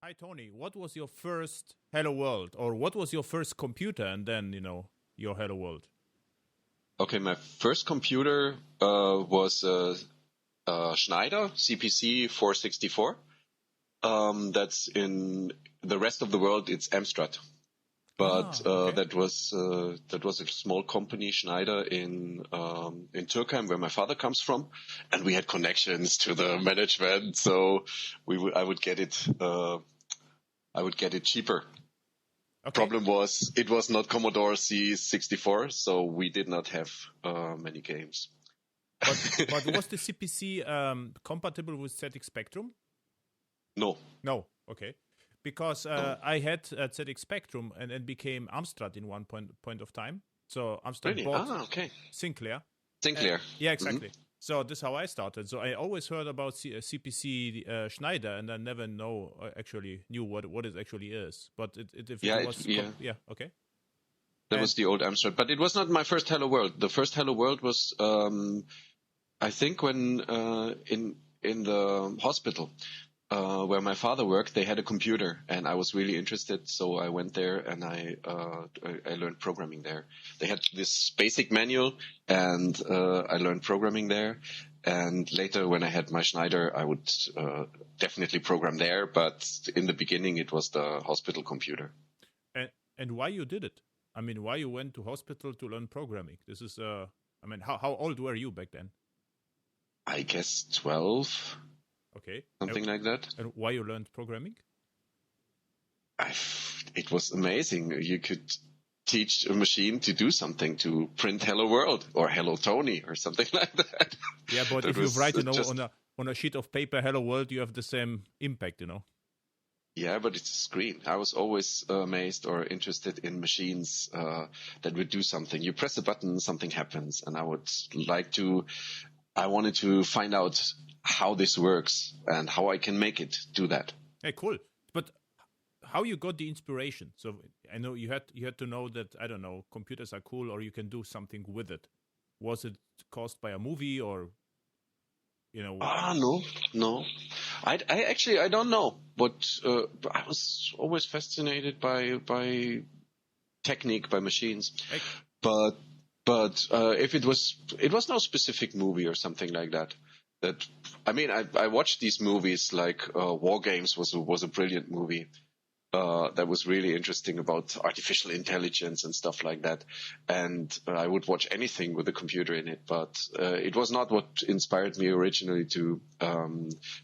Hi, Tony. What was your first Hello World, or what was your first computer, and then your Hello World? Okay, my first computer was Schneider CPC 464. That's in the rest of the world. It's Amstrad, but Okay. that was a small company, Schneider, in Turkheim, where my father comes from, and we had connections to the management, so I would get it cheaper. Okay. Problem was, it was not Commodore C64, so we did not have many games. But was the CPC compatible with ZX Spectrum? No. Okay. Because I had ZX Spectrum and became Amstrad in one point of time. So Amstrad Really? bought Okay. Sinclair. Yeah, exactly. Mm-hmm. So this is how I started. So I always heard about CPC Schneider, and I never knew what it actually is. But okay. That was the old Amstrad, but it was not my first Hello World. The first Hello World was, I think, when in the hospital where my father worked, they had a computer, and I was really interested, so I went there and I learned programming there. They had this basic manual, and I learned programming there. And later, when I had my Schneider, I would definitely program there. But in the beginning, it was the hospital computer. And why you did it? I mean, why you went to hospital to learn programming? This is, how old were you back then? I guess 12. Okay. Something like that. And why you learned programming? It was amazing. You could teach a machine to do something, to print Hello World or Hello Tony or something like that. Yeah, but if you write, on a sheet of paper, Hello World, you have the same impact, Yeah, but it's a screen. I was always amazed or interested in machines that would do something. You press a button, something happens, and I wanted to find out how this works and how I can make it do that. Hey, cool. But how you got the inspiration? So I know you had to know that, I don't know, computers are cool, or you can do something with it. Was it caused by a movie, or No. I don't know. But I was always fascinated by technique, by machines. Hey. But if it was no specific movie or something like that. I watched these movies, like War Games was a brilliant movie. That was really interesting, about artificial intelligence and stuff like that. And I would watch anything with a computer in it, but it was not what inspired me originally to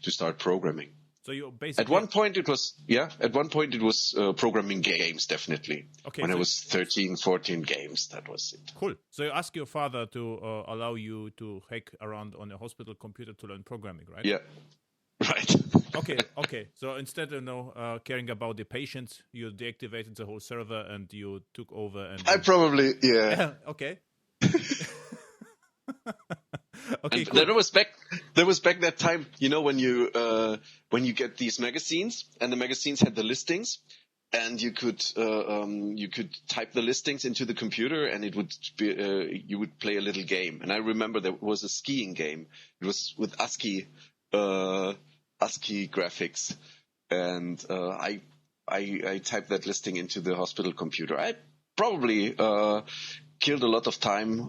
start programming. So you basically at one point it was programming games, definitely. Okay, when I was 13, 14 games, that was it. Cool. So you ask your father to allow you to hack around on a hospital computer to learn programming, right? Yeah. Right. Okay. So instead of caring about the patients, you deactivated the whole server and you took over. And I probably, yeah. Okay. Okay. Cool. There was back that time, when you get these magazines, and the magazines had the listings, and you could type the listings into the computer, and it would be you would play a little game. And I remember there was a skiing game. It was with ASCII graphics, and I typed that listing into the hospital computer. I probably killed a lot of time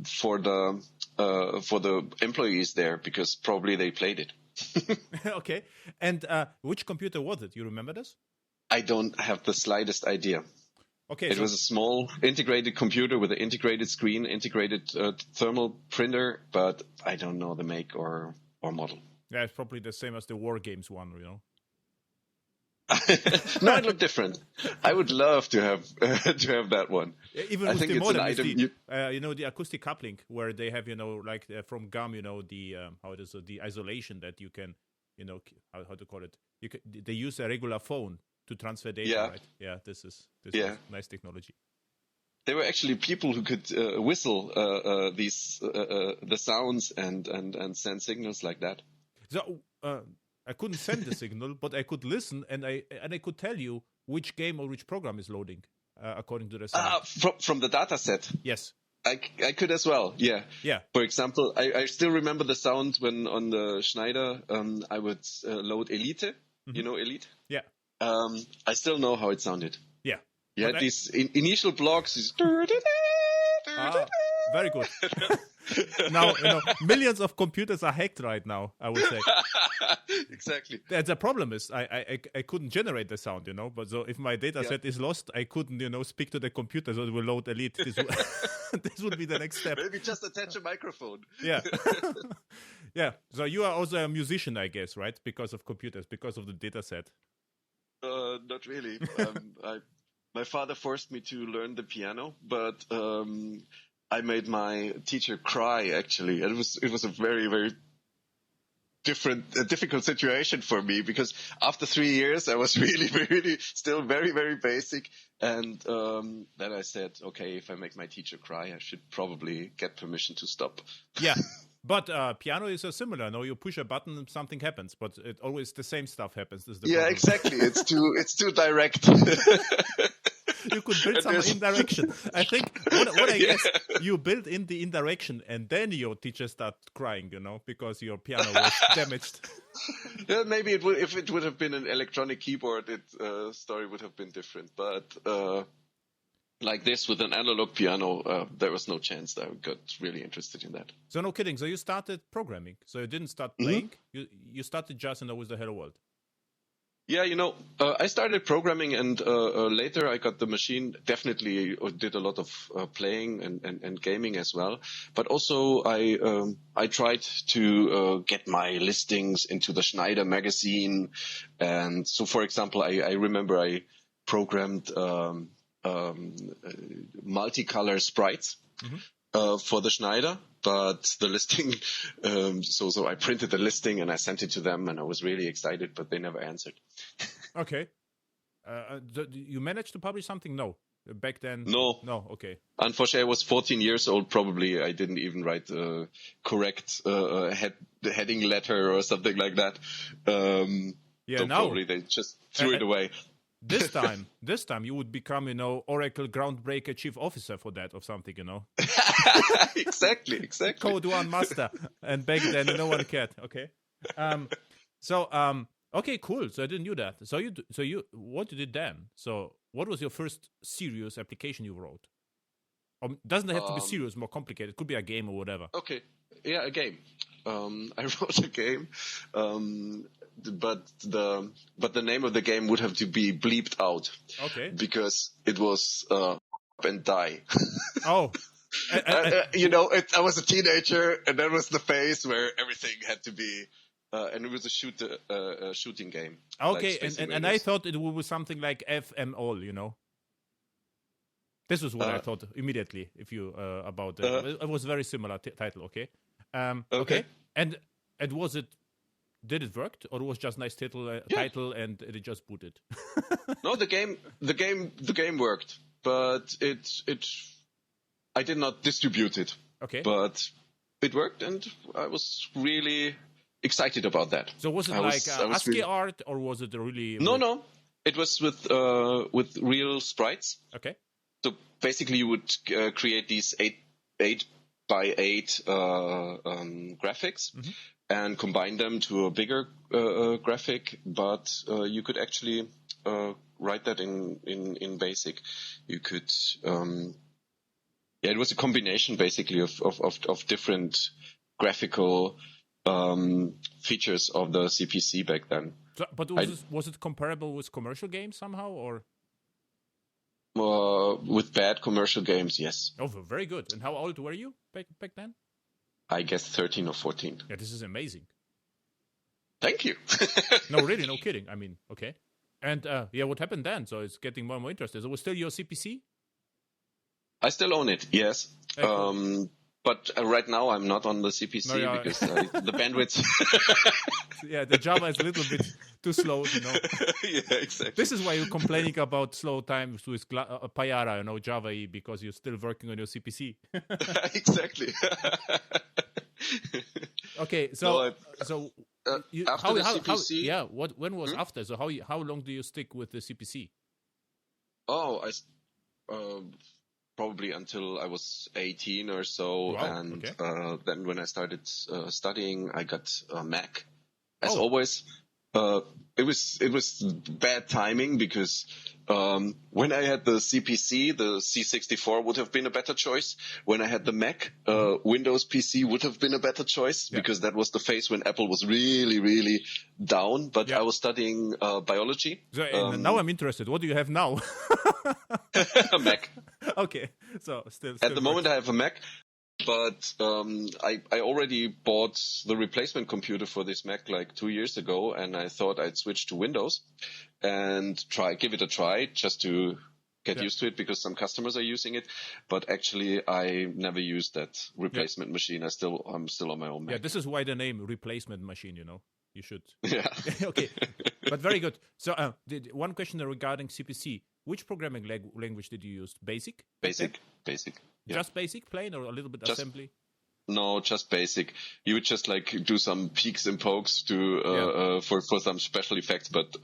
for the employees there, because probably they played it. Okay. And which computer was it? You remember this? I don't have the slightest idea. Okay. It was a small integrated computer with an integrated screen, integrated thermal printer, but I don't know the make or model. Yeah, it's probably the same as the War Games one, No, it looked different. I would love to have that one. Even with the modem, the acoustic coupling, where they have, from GAM, the isolation that you can, how to call it. They use a regular phone to transfer data, right? Yeah, this is nice technology. There were actually people who could whistle the sounds and send signals like that. So I couldn't send the signal, but I could listen, and I could tell you which game or which program is loading according to the sound. From the data set. Yes. I could as well. Yeah. Yeah. For example, I still remember the sound when on the Schneider I would load Elite, You know Elite? Yeah. I still know how it sounded. Yeah. You had these initial blocks. Very good. Now, millions of computers are hacked right now, I would say. Exactly. The problem is I couldn't generate the sound, but so if my data set is lost, I couldn't, speak to the computer, so it will load Elite. This would be the next step. Maybe just attach a microphone. Yeah. Yeah. So you are also a musician, I guess, right? Because of computers, because of the data set. Not really. My father forced me to learn the piano, but I made my teacher cry. Actually, it was a very, very difficult situation for me, because after 3 years I was really, really still very, very basic. And then I said, okay, if I make my teacher cry, I should probably get permission to stop. Yeah. But piano is similar. No, you push a button and something happens, but it always the same stuff happens. This is the problem. Exactly. It's too direct. You could build some indirection. I think what I guess you build in the indirection, and then your teacher start crying, because your piano was damaged. Yeah, maybe if it would have been an electronic keyboard, story would have been different. But like this with an analog piano, there was no chance that I got really interested in that. So no kidding. So you started programming. So you didn't start playing. You started just with the Hello World. Yeah, I started programming, and later I got the machine. Definitely did a lot of playing and gaming as well. But also I tried to get my listings into the Schneider Magazine. And so, for example, I remember I programmed multicolor sprites for the Schneider. But the listing, so I printed the listing and I sent it to them, and I was really excited, but they never answered. Okay. You managed to publish something? No. Back then? No. No, okay. Unfortunately, I was 14 years old, probably. I didn't even write the correct heading letter or something like that. So probably they just threw it away. This time you would become, Oracle Groundbreaker Chief Officer for that or something, Exactly. Code 1 master. And back then, no one cared. Okay. Okay, cool. So I didn't know that. So you, what you did then? So what was your first serious application you wrote? Doesn't have to be serious, more complicated. It could be a game or whatever. Okay. Yeah, a game. I wrote a game. But the name of the game would have to be bleeped out. Okay. Because it was and die. Oh. I was a teenager, and that was the phase where everything had to be, and it was a shooting game. Okay, like and I thought it would be something like FML, This was what I thought immediately. If you about it, it was a very similar title. Okay. Okay. And was it? Did it work, or it was just nice title and it just booted? No, the game worked, but I did not distribute it. Okay. But it worked, and I was really excited about that. So was it ASCII art, or was it really? No. It was with real sprites. Okay. So basically, you would create these 8 by 8 graphics. Mm-hmm. And combine them to a bigger graphic, but you could actually write that in BASIC. You could, it was a combination basically of different graphical features of the CPC back then. So, but was it comparable with commercial games somehow, or? With bad commercial games, yes. Oh, very good. And how old were you back then? I guess 13 or 14. Yeah, this is amazing. Thank you. No, really, no kidding. I mean, okay. And what happened then? So it's getting more and more interesting. So it was still your CPC? I still own it, yes. Cool. But right now I'm not on the CPC because the bandwidth. Yeah, the Java is a little bit too slow, Yeah, exactly. This is why you're complaining about slow times with Payara, Java E, because you're still working on your CPC. Exactly. Okay, so after the CPC, when was after? So how long do you stick with the CPC? Oh, probably until I was 18 or so. Wow, and then when I started studying, I got a Mac, as always. It was bad timing because when I had the CPC, the C64 would have been a better choice. When I had the Mac, Windows PC would have been a better choice because that was the phase when Apple was really, really down. But I was studying biology. So, now I'm interested. What do you have now? A Mac. Okay, so still at the moment I have a Mac. But I already bought the replacement computer for this Mac like 2 years ago, and I thought I'd switch to Windows and give it a try just to get used to it because some customers are using it. But actually, I never used that replacement machine. I'm still on my own Mac. Yeah, this is why the name replacement machine. You should. Yeah. Okay, but very good. So one question regarding CPC. Which programming language did you use? Basic. Basic. Yeah. Just basic, plain, or a little bit assembly? No, just basic. You would just like do some peeks and pokes for some special effects, but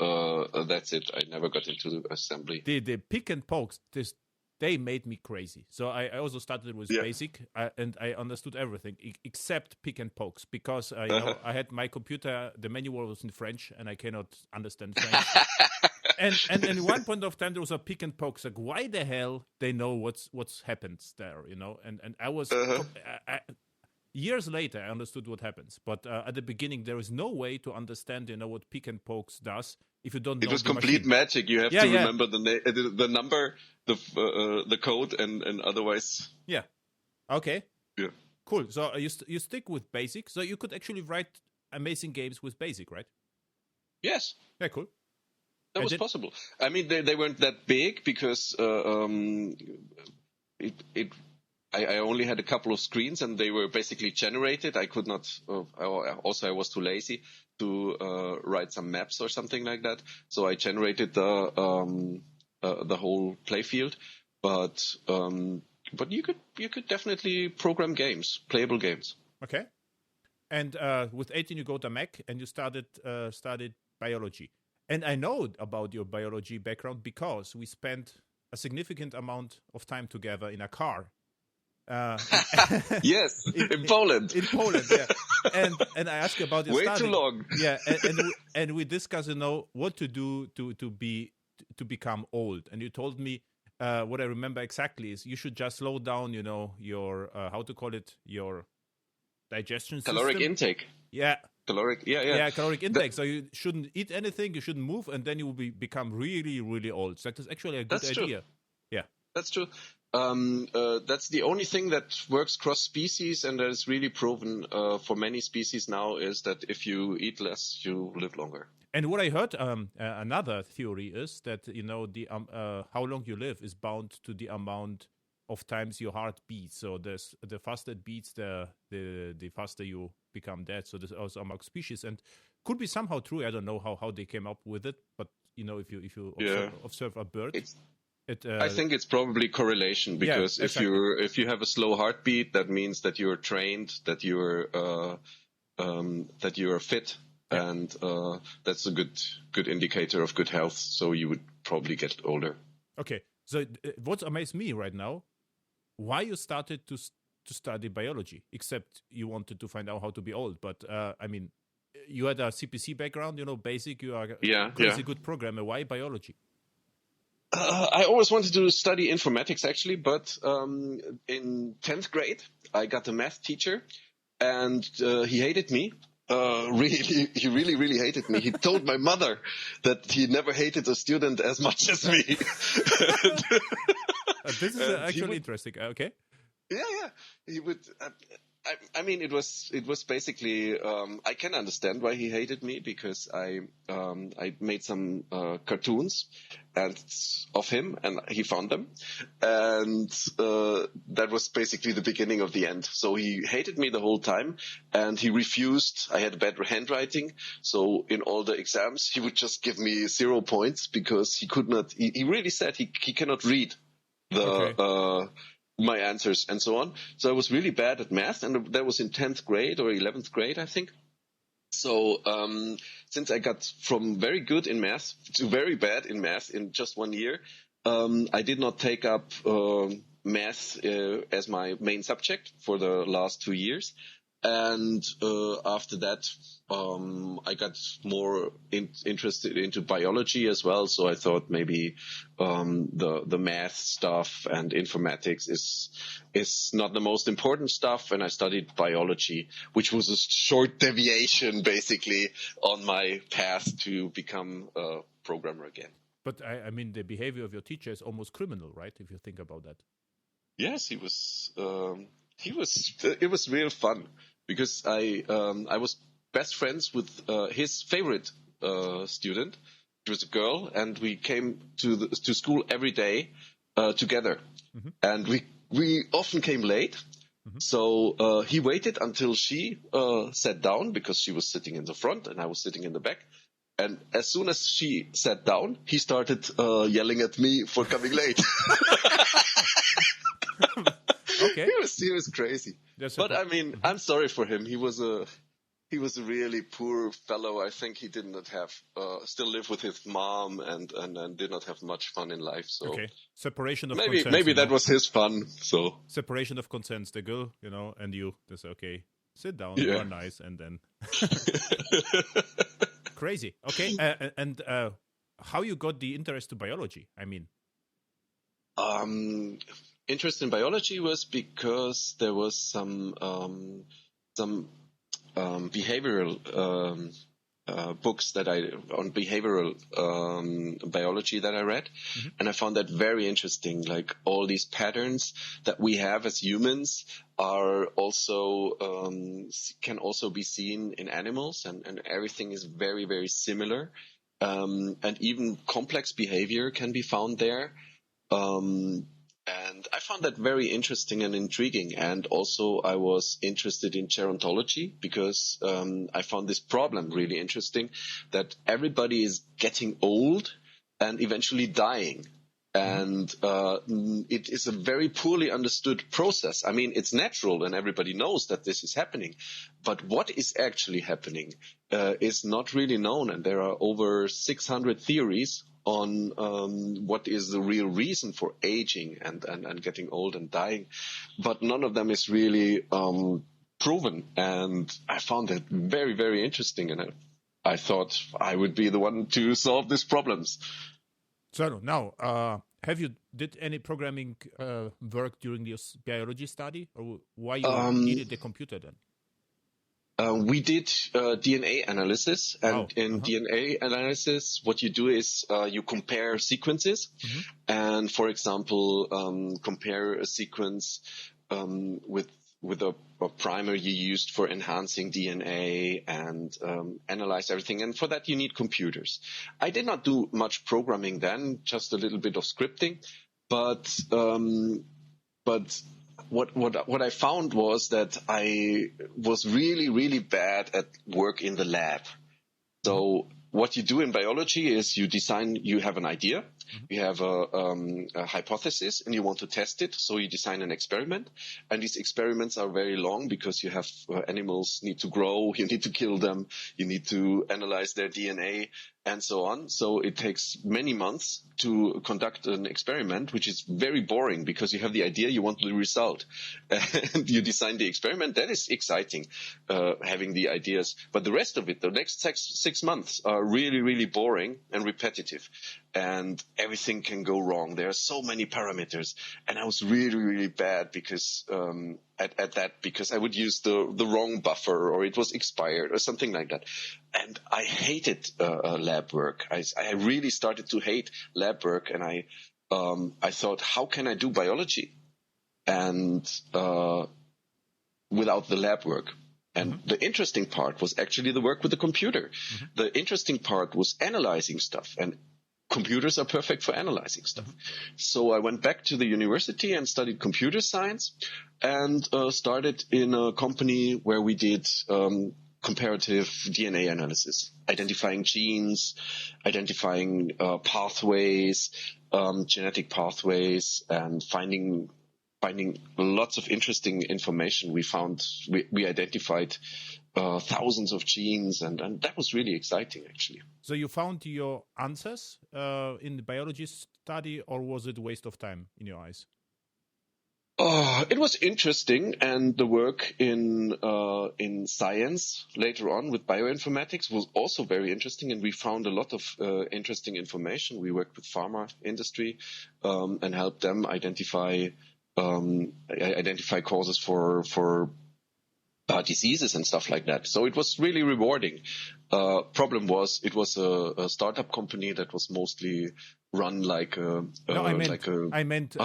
that's it. I never got into assembly. The pick and pokes, they made me crazy. So I also started with basic, and I understood everything except pick and pokes because I had my computer. The manual was in French, and I cannot understand French. And at one point of time there was a pick and poke. Like, why the hell they know what's happened there, And I was years later I understood what happens, but at the beginning there is no way to understand, what pick and pokes does if you don't know. It was complete magic. You have to remember the number, the code, and otherwise. Yeah. Okay. Yeah. Cool. So you stick with basic. So you could actually write amazing games with basic, right? Yes. Yeah. Cool. That was possible. I mean, they weren't that big because I only had a couple of screens and they were basically generated. I could not. Also, I was too lazy to write some maps or something like that. So I generated the whole playfield. But you could definitely program games, playable games. Okay. And with 18, you got a Mac and you studied biology. And I know about your biology background because we spent a significant amount of time together in a car. Yes, in Poland. In Poland, yeah. And I asked you about your study. Way too long. Yeah, and we discussed, what to do to become old. And you told me what I remember exactly is you should just slow down, your your digestion system. Caloric intake. Yeah. Caloric intake. So you shouldn't eat anything, you shouldn't move, and then you will become really, really old. So that is actually a good idea. True. Yeah. That's true. That's the only thing that works cross species, and that is really proven for many species now, is that if you eat less, you live longer. And what I heard, another theory is that the how long you live is bound to the amount of times your heart beats. So the faster it beats, the faster you become dead. So there's also among species, and could be somehow true. I don't know how they came up with it, but if you observe a bird. I think it's probably correlation because if you have a slow heartbeat, that means that you're trained, that you're fit, and that's a good indicator of good health. So you would probably get older. Okay, so what amazed me right now, why you started to study biology, except you wanted to find out how to be old. But I mean, you had a CPC background, basic. You are a crazy good programmer. Why biology? I always wanted to study informatics, actually, but in 10th grade, I got a math teacher, and he hated me. He really hated me. He told my mother that he never hated a student as much as me. This is actually interesting. Okay. Yeah. He would. I mean, it was basically. I can understand why he hated me because I made some cartoons of him, and he found them, and that was basically the beginning of the end. So he hated me the whole time, and he refused. I had bad handwriting, so in all the exams he would just give me 0 points because he could not. He really said he cannot read my answers and so on. So I was really bad at math, and that was in 10th grade or 11th grade, I think. So since I got from very good in math to very bad in math in just 1 year, I did not take up math as my main subject for the last 2 years. And after that, I got more interested into biology as well. So I thought maybe the math stuff and informatics is not the most important stuff. And I studied biology, which was a short deviation basically on my path to become a programmer again. But I mean, the behavior of your teacher is almost criminal, right? If you think about that. Yes, he was. It was real fun because I was best friends with his favorite student. She was a girl, and we came to school every day together, and we often came late. So he waited until she sat down because she was sitting in the front and I was sitting in the back. And as soon as she sat down, he started yelling at me for coming late. Okay. He was crazy. But I mean, I'm sorry for him. He was a really poor fellow. I think he did not have still live with his mom and did not have much fun in life. So okay, separation of maybe consents, that was his fun. So separation of consents. The girl, and you. That's okay. Sit down. You are nice, and then crazy. Okay, and how you got the interest to biology? I mean, interest in biology was because there was some behavioral books on behavioral biology that I read, and I found that very interesting. Like all these patterns that we have as humans are also can also be seen in animals, and everything is very, very similar, and even complex behavior can be found there. And I found that very interesting and intriguing. And also I was interested in gerontology because I found this problem really interesting, that everybody is getting old and eventually dying. And it is a very poorly understood process. I mean, it's natural and everybody knows that this is happening. But what is actually happening is not really known. And there are over 600 theories on what is the real reason for aging and getting old and dying. But none of them is really proven. And I found it very, very interesting. And I thought I would be the one to solve these problems. So now, have you did any programming work during your biology study, or why you needed the computer then? We did DNA analysis, and in DNA analysis, what you do is you compare sequences, and for example, compare a sequence with a primer you used for enhancing DNA and analyze everything. And for that, you need computers. I did not do much programming then, just a little bit of scripting. But what I found was that I was really, really bad at work in the lab. So what you do in biology is you have an idea, you have a hypothesis, and you want to test it. So you design an experiment, and these experiments are very long because you have animals need to grow, you need to kill them, you need to analyze their DNA, and so on. So it takes many months to conduct an experiment, which is very boring because you have the idea, you want the result, and you design the experiment. That is exciting, having the ideas. But the rest of it, the next 6 months, are really, really boring and repetitive, and everything can go wrong. There are so many parameters, and I was really, really bad because at that, because I would use the wrong buffer, or it was expired or something like that. And I hated lab work. I really started to hate lab work, and I thought, how can I do biology and without the lab work? And the interesting part was actually the work with the computer. The interesting part was analyzing stuff, and computers are perfect for analyzing stuff. So I went back to the university and studied computer science, and started in a company where we did comparative DNA analysis, identifying genes, identifying pathways, genetic pathways, and finding lots of interesting information. We identified thousands of genes, and that was really exciting, actually. So you found your answers in the biology study, or was it a waste of time in your eyes? It was interesting, and the work in science later on with bioinformatics was also very interesting, and we found a lot of interesting information. We worked with pharma industry and helped them identify causes for diseases and stuff like that. So it was really rewarding. Problem was, it was a startup company that was mostly run like a. I meant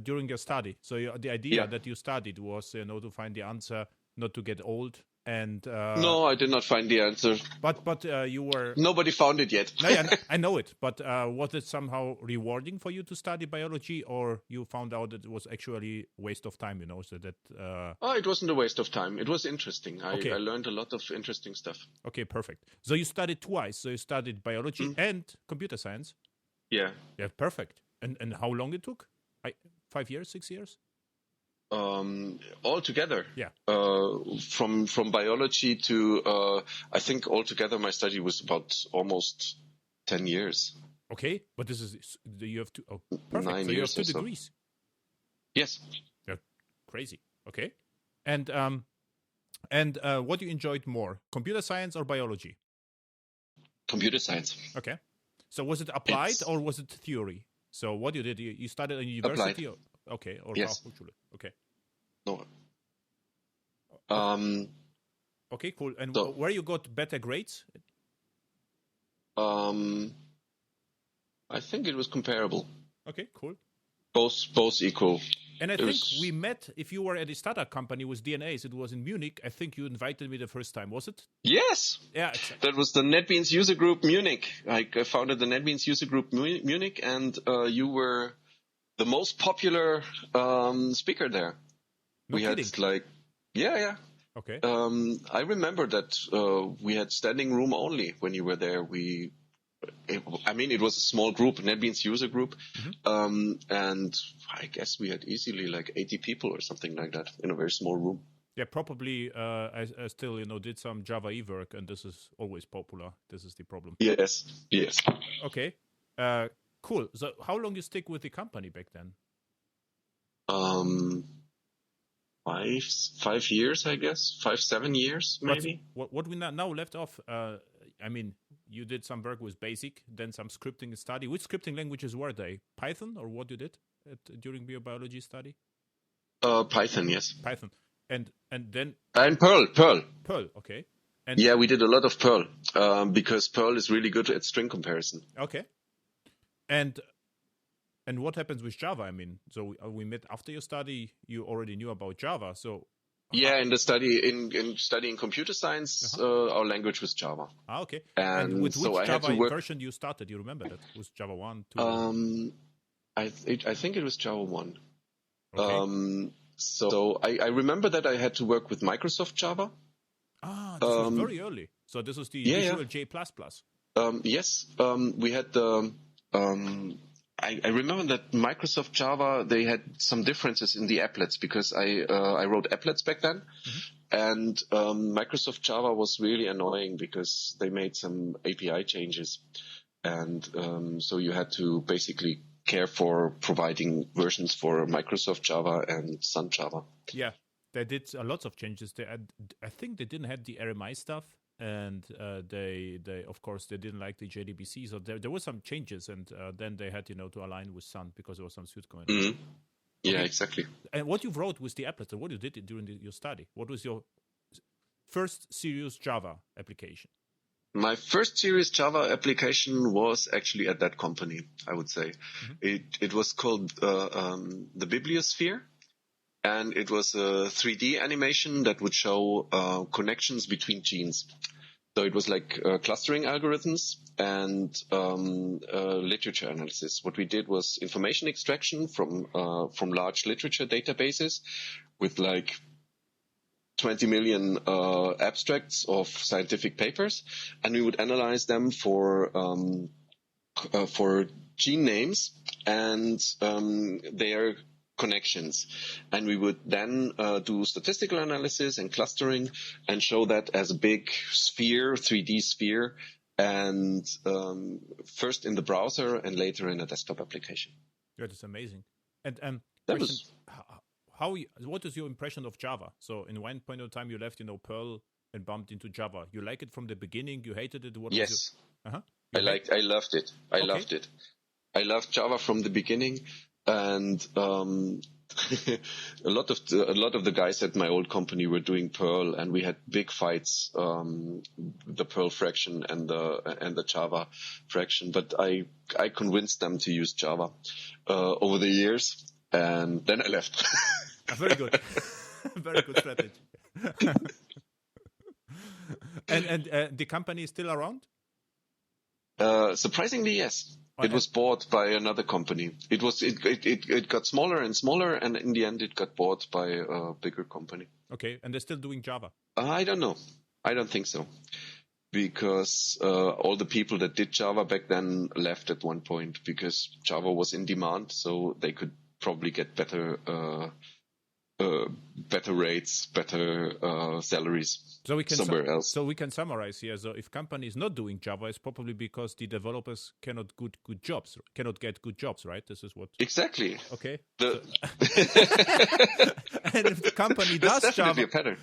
during your study. So the idea that you studied was, to find the answer, not to get old. And no, I did not find the answer. But you were. Nobody found it yet. No, I know it. But was it somehow rewarding for you to study biology, or you found out that it was actually a waste of time? So that. It wasn't a waste of time. It was interesting. I learned a lot of interesting stuff. Okay, perfect. So you studied twice. So you studied biology and computer science. Yeah. Yeah, perfect. And how long it took? 5 years, 6 years? Altogether, yeah. From biology to I think altogether my study was about almost 10 years. Okay, but this is you have to perfect. 9 so years you have 2 or degrees. So. Yes. Yeah, crazy. Okay, and what you enjoyed more, computer science or biology? Computer science. Okay, so was it applied or was it theory? So what you did, you studied at university? Applied. Okay, or yes. Okay. No. Okay, cool. And where you got better grades? I think it was comparable. Okay, cool. Both equal. And I think we met, if you were at a startup company with DNAs, it was in Munich. I think you invited me the first time, was it? Yes. Yeah, exactly. That was the Netbeans User Group Munich. I founded the Netbeans User Group Munich, and you were the most popular speaker there. We had yeah. Okay. I remember that we had standing room only when you were there. It was a small group, Netbeans User Group, and I guess we had easily like 80 people or something like that in a very small room. Yeah, probably. I still, did some Java work, and this is always popular. This is the problem. Yes. Okay. Cool. So, how long you stick with the company back then? 5 years, I guess. 7 years, maybe. But what we now left off. You did some work with BASIC, then some scripting study. Which scripting languages were they? Python, or what you did during your biology study? Python, yes. Python, and then Perl. Perl, okay. And yeah, we did a lot of Perl because Perl is really good at string comparison. Okay. And what happens with Java? So we met after your study. You already knew about Java, so. Yeah, in the study in studying computer science, our language was Java. Okay. And with so which Java version you started? You remember that? Was Java 1, 2? I think it was Java 1. Okay. So I remember that I had to work with Microsoft Java. This was very early. So this was the Visual J++. Yes. We had the. I remember that Microsoft Java, they had some differences in the applets because I wrote applets back then. And Microsoft Java was really annoying because they made some API changes. And so you had to basically care for providing versions for Microsoft Java and Sun Java. Yeah, they did lots of changes. I think they didn't have the RMI stuff. And they of course they didn't like the JDBC, so there were some changes, and then they had to align with Sun because there was some suit going on. Yeah, exactly. And what you wrote with the applets, what you did during your study? What was your first serious Java application? My first serious Java application was actually at that company. I would say it was called the Bibliosphere. And it was a 3D animation that would show connections between genes. So it was like clustering algorithms and literature analysis. What we did was information extraction from large literature databases with like 20 million abstracts of scientific papers, and we would analyze them for gene names and their connections, and we would then do statistical analysis and clustering and show that as a big sphere, 3D sphere, and first in the browser and later in a desktop application. Yeah, that's amazing. And what is your impression of Java? So in one point of time you left, Perl and bumped into Java. You like it from the beginning? You hated it? Yes. I loved it. I loved it. I loved Java from the beginning, and a lot of the guys at my old company were doing Perl, and we had big fights, the Perl fraction and the Java fraction. But I convinced them to use Java over the years, and then I left. Very good, very good strategy. And the company is still around? Surprisingly, yes. It was bought by another company. It got smaller and smaller, and in the end, it got bought by a bigger company. Okay, and they're still doing Java? I don't know. I don't think so, because all the people that did Java back then left at one point because Java was in demand, so they could probably get better rates, better salaries. So we can somewhere else. So we can summarize here. So if company is not doing Java, it's probably because the developers cannot get good jobs, right? This is what exactly. Okay. And if the company does Java, a pattern.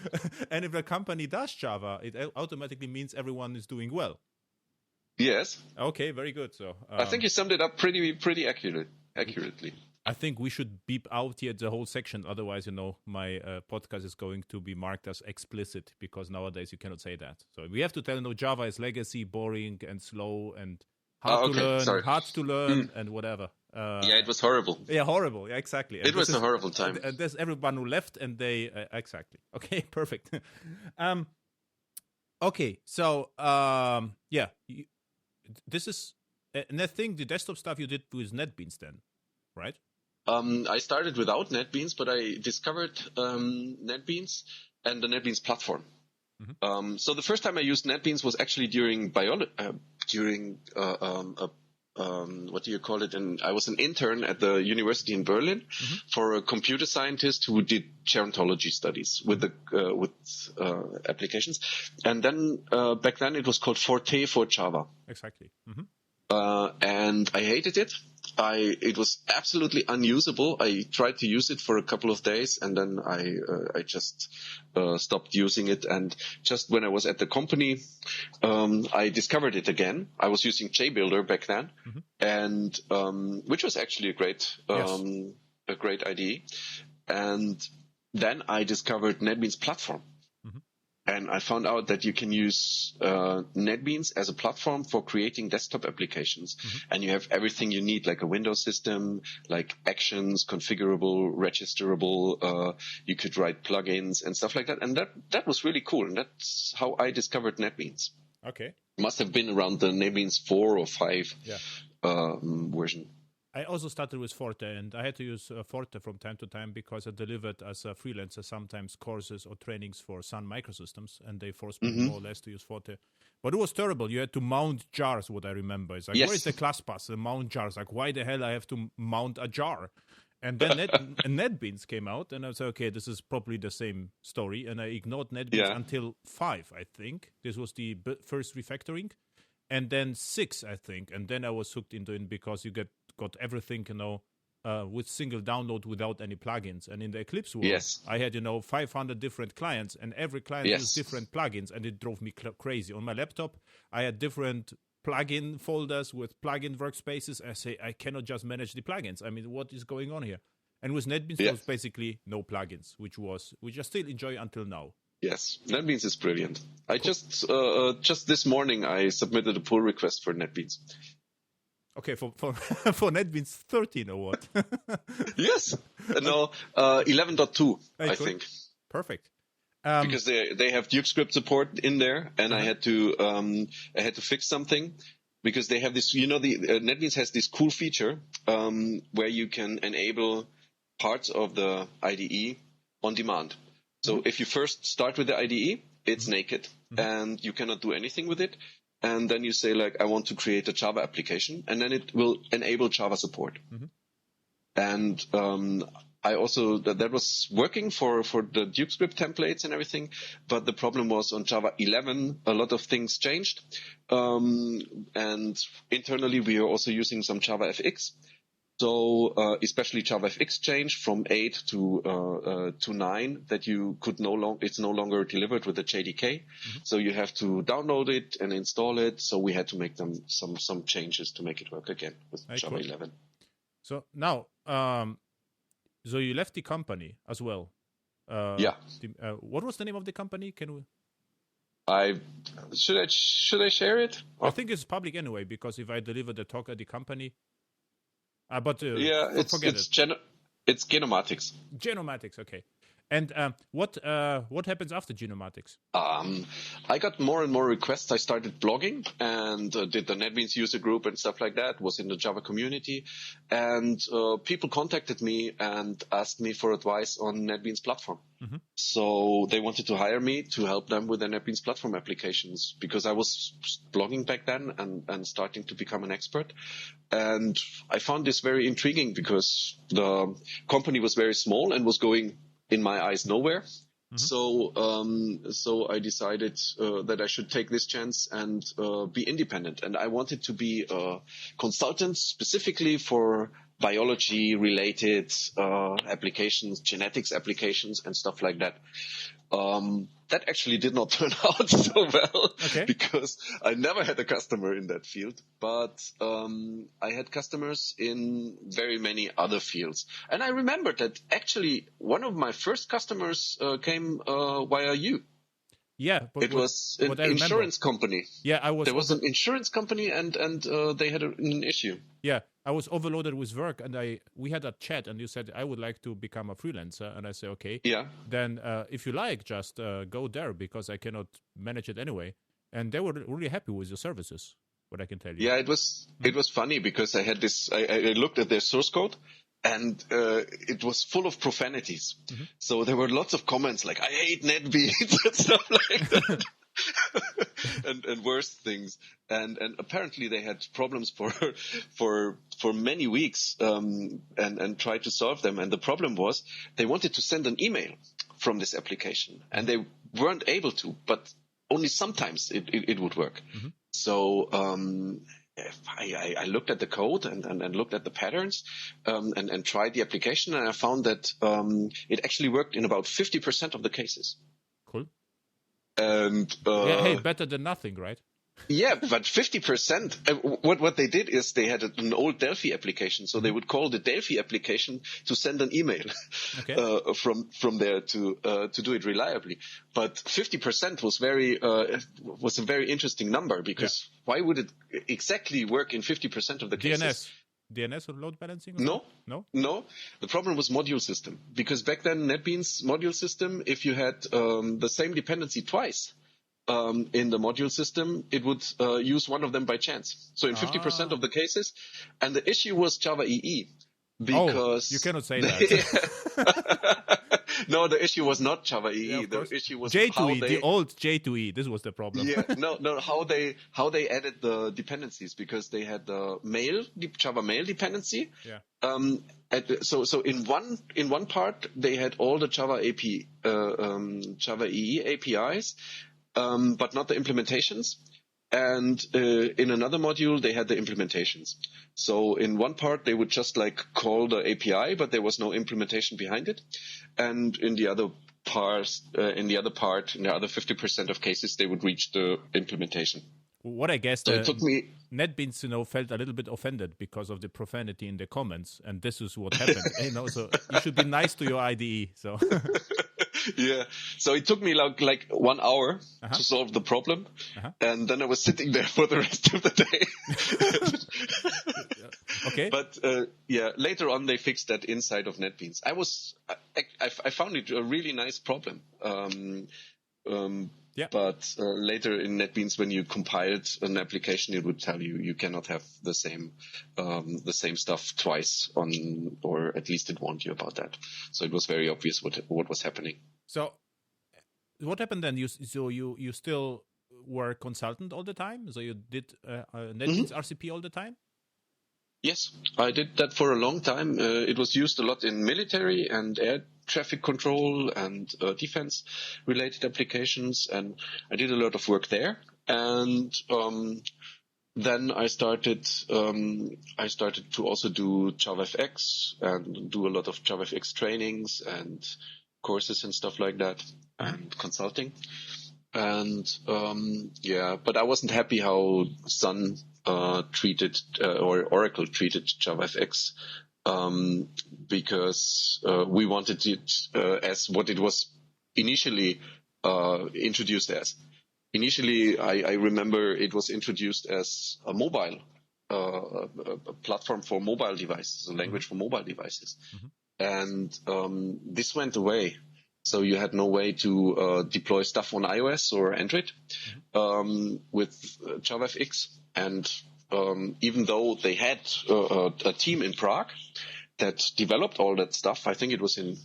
And if the company does Java, it automatically means everyone is doing well. Yes. Okay. Very good. So I think you summed it up pretty accurately. I think we should beep out here the whole section. Otherwise, my podcast is going to be marked as explicit, because nowadays you cannot say that. So we have to tell, Java is legacy, boring and slow and hard to learn and whatever. Yeah, it was horrible. Yeah, horrible. Yeah, exactly. It was a horrible time. And there's everyone who left, and they exactly. Okay, perfect. Okay, so this is, and I think the desktop stuff you did with Netbeans then, right? I started without Netbeans, but I discovered Netbeans and the Netbeans platform. Mm-hmm. So the first time I used Netbeans was actually during what do you call it? And I was an intern at the university in Berlin for a computer scientist who did gerontology studies with applications. And then back then it was called Forte for Java. Exactly. Mm-hmm. And I hated it. It was absolutely unusable. I tried to use it for a couple of days, and then I just stopped using it. And just when I was at the company, I discovered it again. I was using JBuilder back then, and which was actually a great IDE. And then I discovered Netbeans platform. And I found out that you can use Netbeans as a platform for creating desktop applications. And you have everything you need, like a Windows system, like actions, configurable, registerable. You could write plugins and stuff like that. And that was really cool. And that's how I discovered Netbeans. Okay. Must have been around the Netbeans 4 or 5 version. I also started with Forte, and I had to use Forte from time to time because I delivered as a freelancer sometimes courses or trainings for Sun Microsystems, and they forced me more or less to use Forte. But it was terrible. You had to mount jars, what I remember. It's like, where is the class pass? The mount jars. Like, why the hell I have to mount a jar? And then Netbeans came out, and I was like, okay, this is probably the same story. And I ignored Netbeans until 5, I think. This was the first refactoring. And then 6, I think. And then I was hooked into it because you got everything, with single download without any plugins. And in the Eclipse world, I had, 500 different clients, and every client used different plugins, and it drove me crazy. On my laptop, I had different plugin folders with plugin workspaces. I say, I cannot just manage the plugins. I mean, what is going on here? And with Netbeans, there was basically no plugins, which I still enjoy until now. Yes, Netbeans is brilliant. I just this morning I submitted a pull request for Netbeans. Okay, for Netbeans 13 or what? Yes, no, 11.2, I think. Perfect. Because they have DukeScript support in there, and I had to fix something because they have this. The Netbeans has this cool feature where you can enable parts of the IDE on demand. So if you first start with the IDE, it's naked and you cannot do anything with it. And then you say, like, I want to create a Java application, and then it will enable Java support. And I also, that was working for the DukeScript templates and everything, but the problem was on Java 11, a lot of things changed. And internally, we are also using some Java FX. So especially JavaFX changed from 8 to 9, that you could it's no longer delivered with the JDK. So you have to download it and install it. So we had to make them some changes to make it work again with Java 11. So now, so you left the company as well. Yeah. What was the name of the company? Can we? Should I share it? I think it's public anyway, because if I deliver the talk at the company. But it's Genomatics. Genomatics, okay. And what happens after Genomatics? I got more and more requests. I started blogging and did the Netbeans User Group and stuff like that. Was in the Java community, and people contacted me and asked me for advice on Netbeans platform. So they wanted to hire me to help them with the Netbeans platform applications, because I was blogging back then and starting to become an expert. And I found this very intriguing, because the company was very small and was going, in my eyes, nowhere. So I decided that I should take this chance and be independent. And I wanted to be a consultant specifically for biology-related applications, genetics applications, and stuff like that. That actually did not turn out so well, because I never had a customer in that field. But I had customers in very many other fields. And I remembered that actually one of my first customers came via you. Yeah, but it was an insurance company. Yeah, There was an insurance company, and they had an issue. Yeah, I was overloaded with work, and we had a chat, and you said I would like to become a freelancer, and I said okay. Yeah. Then if you like, just go there, because I cannot manage it anyway. And they were really happy with your services. What I can tell you. Yeah, it was funny, because I had this. I looked at their source code. And it was full of profanities. So there were lots of comments like, I hate NetBeans and stuff like that. and worse things. And apparently they had problems for many weeks and tried to solve them. And the problem was they wanted to send an email from this application. And they weren't able to, but only sometimes it would work. So I looked at the code and looked at the patterns and tried the application, and I found that it actually worked in about 50% of the cases. Cool. And hey, better than nothing, right? Yeah, but 50%. What they did is they had an old Delphi application, so they would call the Delphi application to send an email from there to do it reliably. But 50% was a very interesting number, because why would it exactly work in 50% of the cases? DNS or load balancing? No. The problem was module system, because back then NetBeans module system, if you had the same dependency twice in the module system, it would use one of them by chance. So in 50% of the cases, and the issue was Java EE. Because you cannot say that. No, the issue was not Java EE. Yeah, the issue was J2E, the old J2E. This was the problem. How they added the dependencies, because they had the Java mail dependency. Yeah. So in one part they had all the Java Java EE APIs, but not the implementations. And in another module, they had the implementations. So in one part, they would just call the API, but there was no implementation behind it. And in the other part, in the other 50% of cases, they would reach the implementation. What I guess, so it took me. NetBeans, felt a little bit offended because of the profanity in the comments, and this is what happened. So you should be nice to your IDE. So. Yeah, so it took me like 1 hour to solve the problem, and then I was sitting there for the rest of the day. Okay. But later on they fixed that inside of NetBeans. I found it a really nice problem. But later in NetBeans, when you compiled an application, it would tell you cannot have the same stuff twice on, or at least it warned you about that. So it was very obvious what was happening. So what happened then? You still were consultant all the time? So you did NetBeans RCP all the time? Yes, I did that for a long time. It was used a lot in military and air traffic control and defense-related applications, and I did a lot of work there. And then I started to also do JavaFX and do a lot of JavaFX trainings and courses and stuff like that, and consulting. And but I wasn't happy how Sun treated or Oracle treated JavaFX, because we wanted it as what it was initially introduced as. Initially, I remember it was introduced as a mobile a platform for mobile devices, a language for mobile devices. And this went away. So you had no way to deploy stuff on iOS or Android with JavaFX. And even though they had a team in Prague that developed all that stuff, I think it was in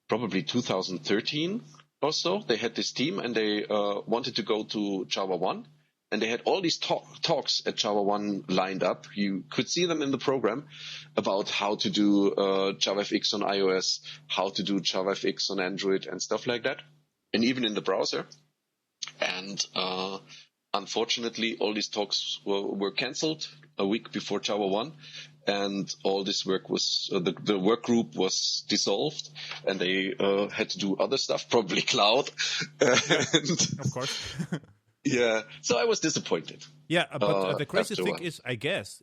probably 2013 or so, they had this team and they wanted to go to Java 1. And they had all these talks at Java 1 lined up. You could see them in the program about how to do JavaFX on iOS, how to do JavaFX on Android and stuff like that, and even in the browser. And unfortunately, all these talks were cancelled a week before Java 1. And all this work was, the work group was dissolved, and they had to do other stuff, probably cloud. Of course. Yeah, so I was disappointed. Yeah, but the crazy thing is, I guess,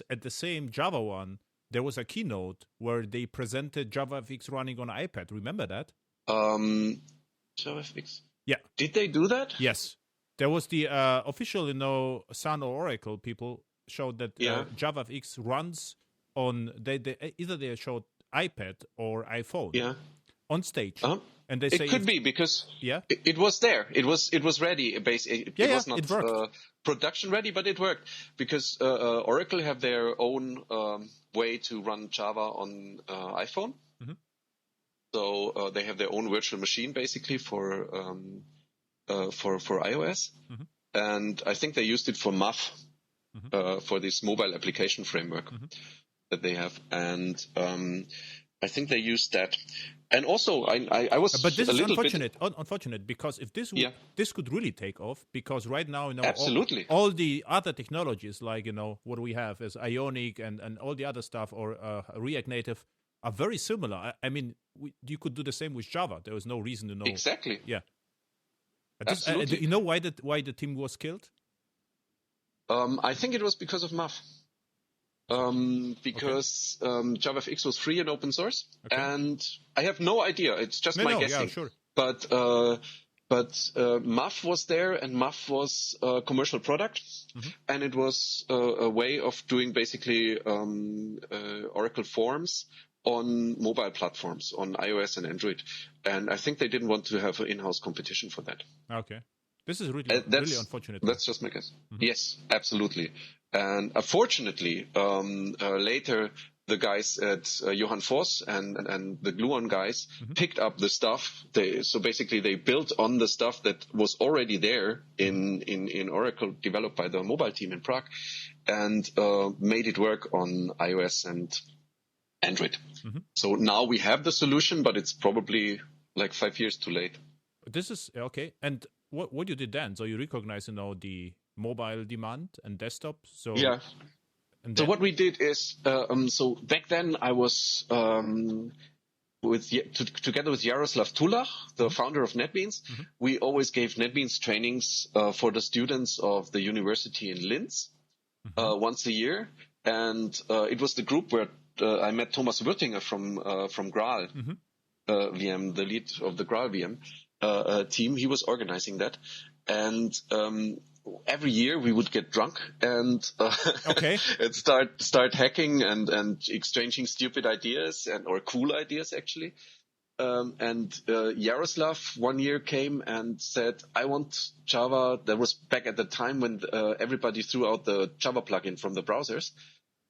at the same Java 1, there was a keynote where they presented JavaFX running on iPad. Remember that? JavaFX? Yeah. Did they do that? Yes. There was the official, Sun or Oracle people showed that JavaFX runs on, either they showed iPad or iPhone on stage. And they say it could be because it was there. It was ready. It was not production ready, but it worked because Oracle have their own way to run Java on iPhone. So they have their own virtual machine basically for iOS, and I think they used it for MAF, for this mobile application framework that they have, and I think they used that. And also, I was but this a is little unfortunate because if this could really take off, because right now absolutely all the other technologies like what we have is Ionic and all the other stuff or React Native are very similar. I mean, you could do the same with Java. There was no reason to know exactly. Yeah. Absolutely. Do you know why the team was killed? I think it was because of MAF. Because JavaFX was free and open source, and I have no idea. It's just my guessing. Yeah, sure. But MAF was there, and MAF was a commercial product, and it was a way of doing basically Oracle Forms on mobile platforms, on iOS and Android. And I think they didn't want to have an in-house competition for that. Okay. This is really unfortunate. That's just my guess. Yes, absolutely. And unfortunately, later the guys at Johann Voss and the Gluon guys picked up the stuff. So basically they built on the stuff that was already there in Oracle, developed by the mobile team in Prague, and made it work on iOS and Android. So now we have the solution, but it's probably like 5 years too late. This is okay. And what you did then? So you recognize, the mobile demand and desktop. So yeah. So what we did is, so back then I was together with Jaroslav Tulach, the founder of Netbeans. We always gave Netbeans trainings for the students of the university in Linz once a year, and it was the group where I met Thomas Würtinger from Graal VM, the lead of the Graal VM team. He was organizing that, and every year we would get drunk and and start hacking and exchanging stupid ideas or cool ideas actually. And Jaroslav one year came and said, I want Java. That was back at the time when everybody threw out the Java plugin from the browsers.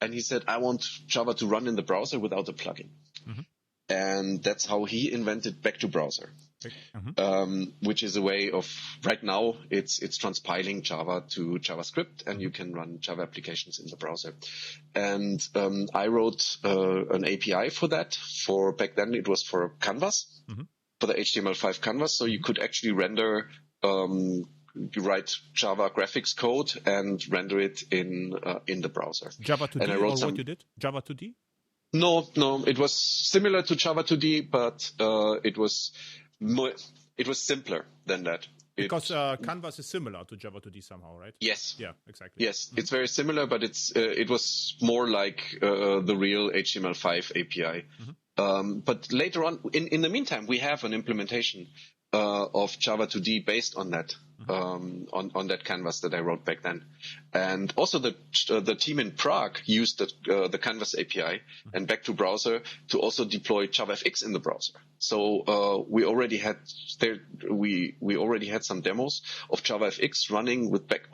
And he said, I want Java to run in the browser without a plugin. And that's how he invented Back to Browser, which is a way of, right now, it's transpiling Java to JavaScript, and you can run Java applications in the browser. And I wrote an API for that. Back then, it was for Canvas, for the HTML5 Canvas, so you could actually render write Java graphics code and render it in the browser. Java 2D, and I wrote or what you did? Java 2D? No, it was similar to Java 2D, but it was simpler than that. Because Canvas is similar to Java 2D somehow, right? Yes. Yeah, exactly. Yes, it's very similar, but it was more like the real HTML5 API. But later on, in the meantime, we have an implementation of Java 2D based on that, on that canvas that I wrote back then. And also the team in Prague used the Canvas API and back to browser to also deploy JavaFX in the browser. So we already had some demos of JavaFX running with back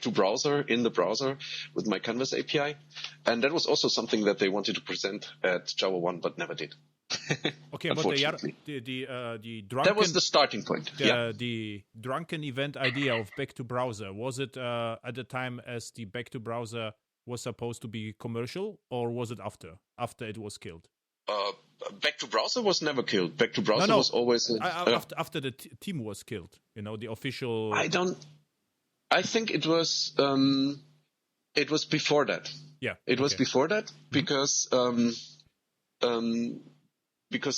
to browser in the browser with my Canvas API, and that was also something that they wanted to present at Java 1 but never did. Okay, but the drunken, that was the starting point. The drunken event idea of back to browser, was it at the time as the back to browser was supposed to be commercial, or was it after it was killed? Back to browser was never killed. Back to browser was always after the team was killed. The official. I think it was before that. Yeah, it was before that because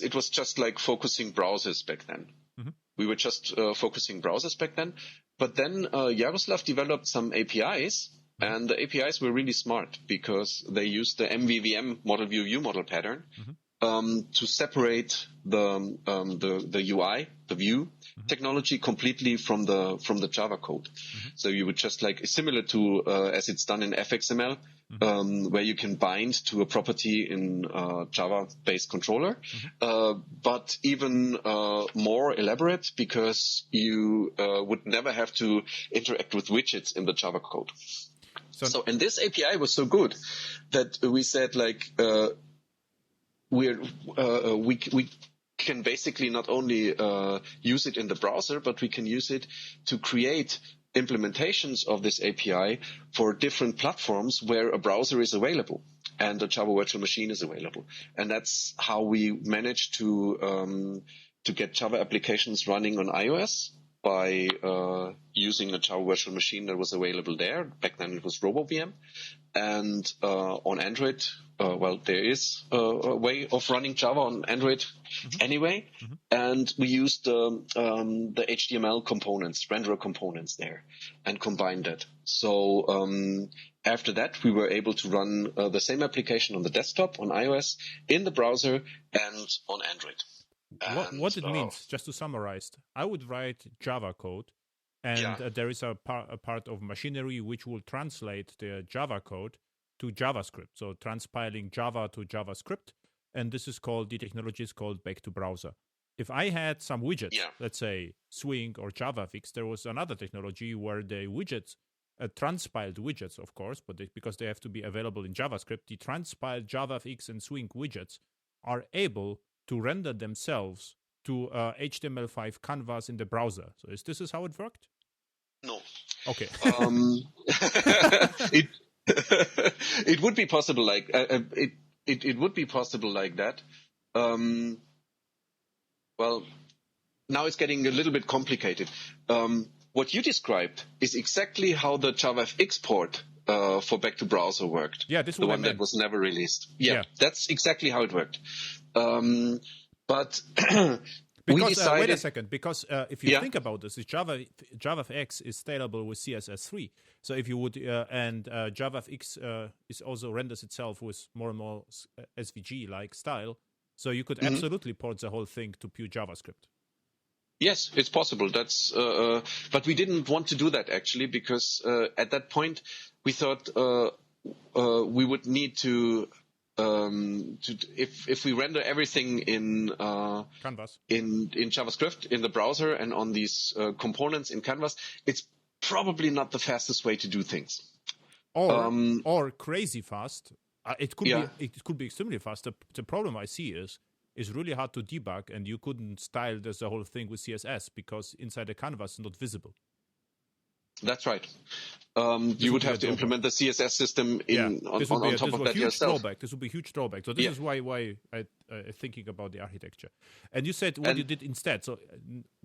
it was just like focusing browsers back then. We were just focusing browsers back then. But then Jaroslav developed some APIs, and the APIs were really smart because they used the MVVM model view model pattern to separate the UI, the view technology completely from the Java code. So you would just similar to as it's done in fXML, where you can bind to a property in Java-based controller, but even more elaborate because you would never have to interact with widgets in the Java code. And this API was so good that we said we can basically not only use it in the browser, but we can use it to create implementations of this API for different platforms where a browser is available and a Java virtual machine is available. And that's how we managed to get Java applications running on iOS by using a Java virtual machine that was available there. Back then it was RoboVM. And on Android, there is a way of running Java on Android anyway. And we used the HTML components, renderer components there, and combined that. So after that, we were able to run the same application on the desktop, on iOS, in the browser, and on Android. What it means, just to summarize, I would write Java code, and there is a part of machinery which will translate the Java code to JavaScript, so transpiling Java to JavaScript, and this is called, the technology is called back to browser. If I had some widgets, let's say Swing or JavaFX, there was another technology where the widgets, transpiled widgets, of course, but because they have to be available in JavaScript, the transpiled JavaFX and Swing widgets are able to render themselves to HTML5 canvas in the browser. So this is how it worked? No. Okay. It would be possible it would be possible like that. Well, now it's getting a little bit complicated. What you described is exactly how the JavaFX port for back to browser worked. Yeah, this the one that was never released. Yeah, that's exactly how it worked. But we decided. Wait a second, because if you think about this, JavaFX is scalable with CSS3. So if you would, and JavaFX is also renders itself with more and more SVG-like style. So you could absolutely port the whole thing to pure JavaScript. Yes, it's possible. That's, but we didn't want to do that actually because at that point we thought we would need to if we render everything in Canvas, in JavaScript in the browser and on these components in Canvas, it's probably not the fastest way to do things. Or crazy fast. It could be extremely fast. The problem I see is really hard to debug, and you couldn't style the whole thing with CSS because inside the canvas is not visible. That's right. You would have to implement the CSS system on top of that yourself. This would be a huge drawback. So this is why I'm thinking about the architecture. And you said what you did instead. So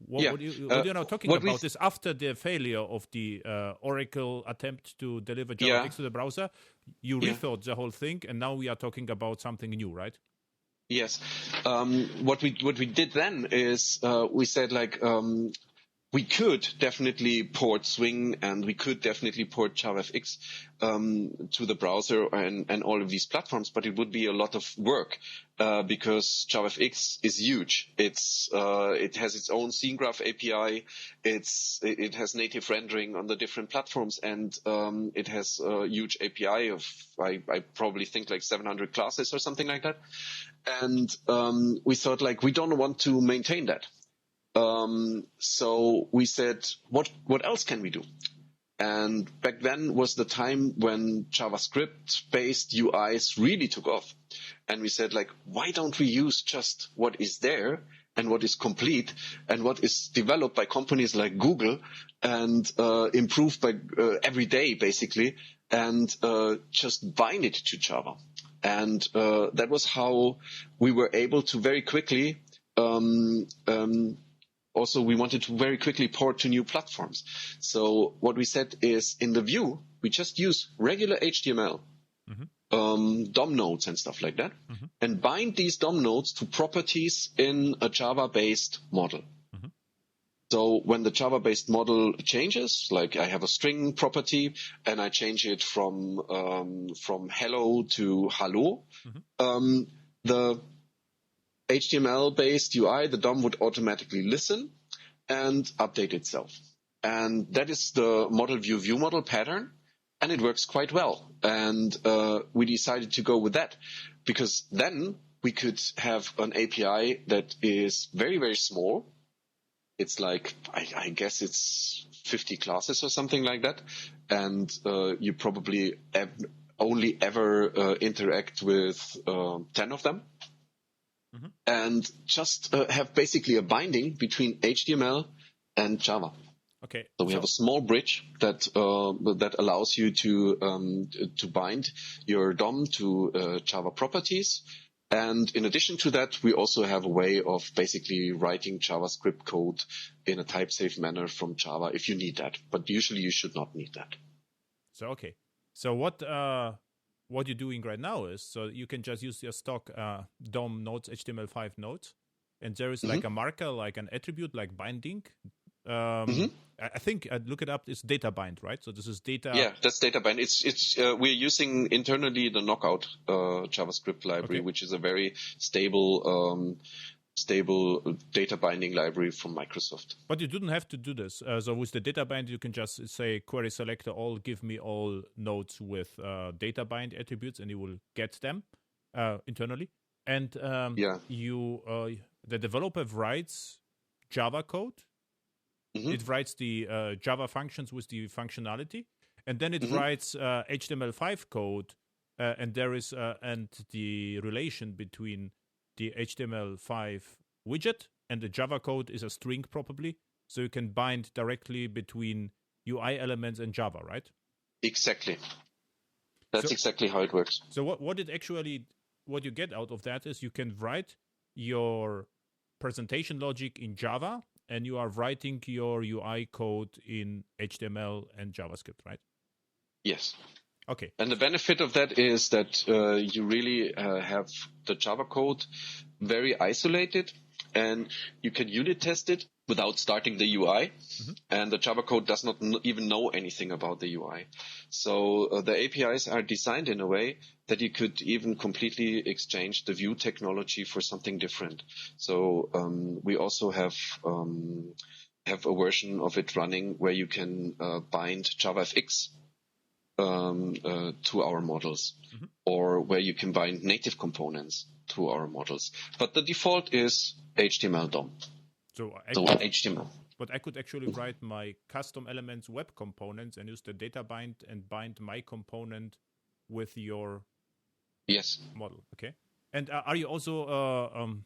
what you're now talking about is after the failure of the Oracle attempt to deliver JavaFX to the browser, you rethought the whole thing, and now we are talking about something new, right? Yes. What we did then is we said we could definitely port Swing and we could definitely port JavaFX to the browser and all of these platforms, but it would be a lot of work because JavaFX is huge. It has its own scene graph API. It has native rendering on the different platforms, and it has a huge API of I probably think 700 classes or something like that. And we thought we don't want to maintain that. So we said, what else can we do? And back then was the time when JavaScript-based UIs really took off. And we said, why don't we use just what is there and what is complete and what is developed by companies like Google and improved by every day, basically, and just bind it to Java. And that was how we were able to very quickly also, we wanted to very quickly port to new platforms. So what we said is in the view, we just use regular HTML, DOM nodes and stuff like that, and bind these DOM nodes to properties in a Java-based model. So when the Java-based model changes, I have a string property and I change it from hello to hello, the HTML-based UI, the DOM would automatically listen and update itself. And that is the model view model pattern, and it works quite well. And we decided to go with that because then we could have an API that is very, very small. It's I guess it's 50 classes or something like that. And you probably only ever interact with 10 of them. And just have basically a binding between HTML and Java. Okay. So we have a small bridge that allows you to bind your DOM to Java properties. And in addition to that, we also have a way of basically writing JavaScript code in a type-safe manner from Java if you need that. But usually you should not need that. So, okay. So what you're doing right now is, so you can just use your stock DOM nodes, HTML5 nodes, and there is a marker, an attribute, binding. I think I'd look it up. It's data bind, right? So this is data. Yeah, that's data bind. We're using internally the Knockout JavaScript library, which is a very stable data binding library from Microsoft. But you didn't have to do this. So with the data bind, you can just say query selector all, give me all nodes with data bind attributes, and you will get them internally. And the developer writes Java code. It writes the Java functions with the functionality, and then it writes HTML5 code, and there is and the relation between the HTML5 widget and the Java code is a string probably, so you can bind directly between UI elements and Java, right? Exactly. That's exactly how it works. So what you get out of that is you can write your presentation logic in Java, and you are writing your UI code in HTML and JavaScript, right? Yes. Okay. And the benefit of that is that you really have the Java code very isolated, and you can unit test it without starting the UI. And the Java code does not even know anything about the UI. So the APIs are designed in a way that you could even completely exchange the Vue technology for something different. So we also have a version of it running where you can bind JavaFX to our models, or where you can bind native components to our models. But the default is HTML DOM. So HTML. But I could actually write my custom elements web components and use the data bind and bind my component with your model. Okay. And are you also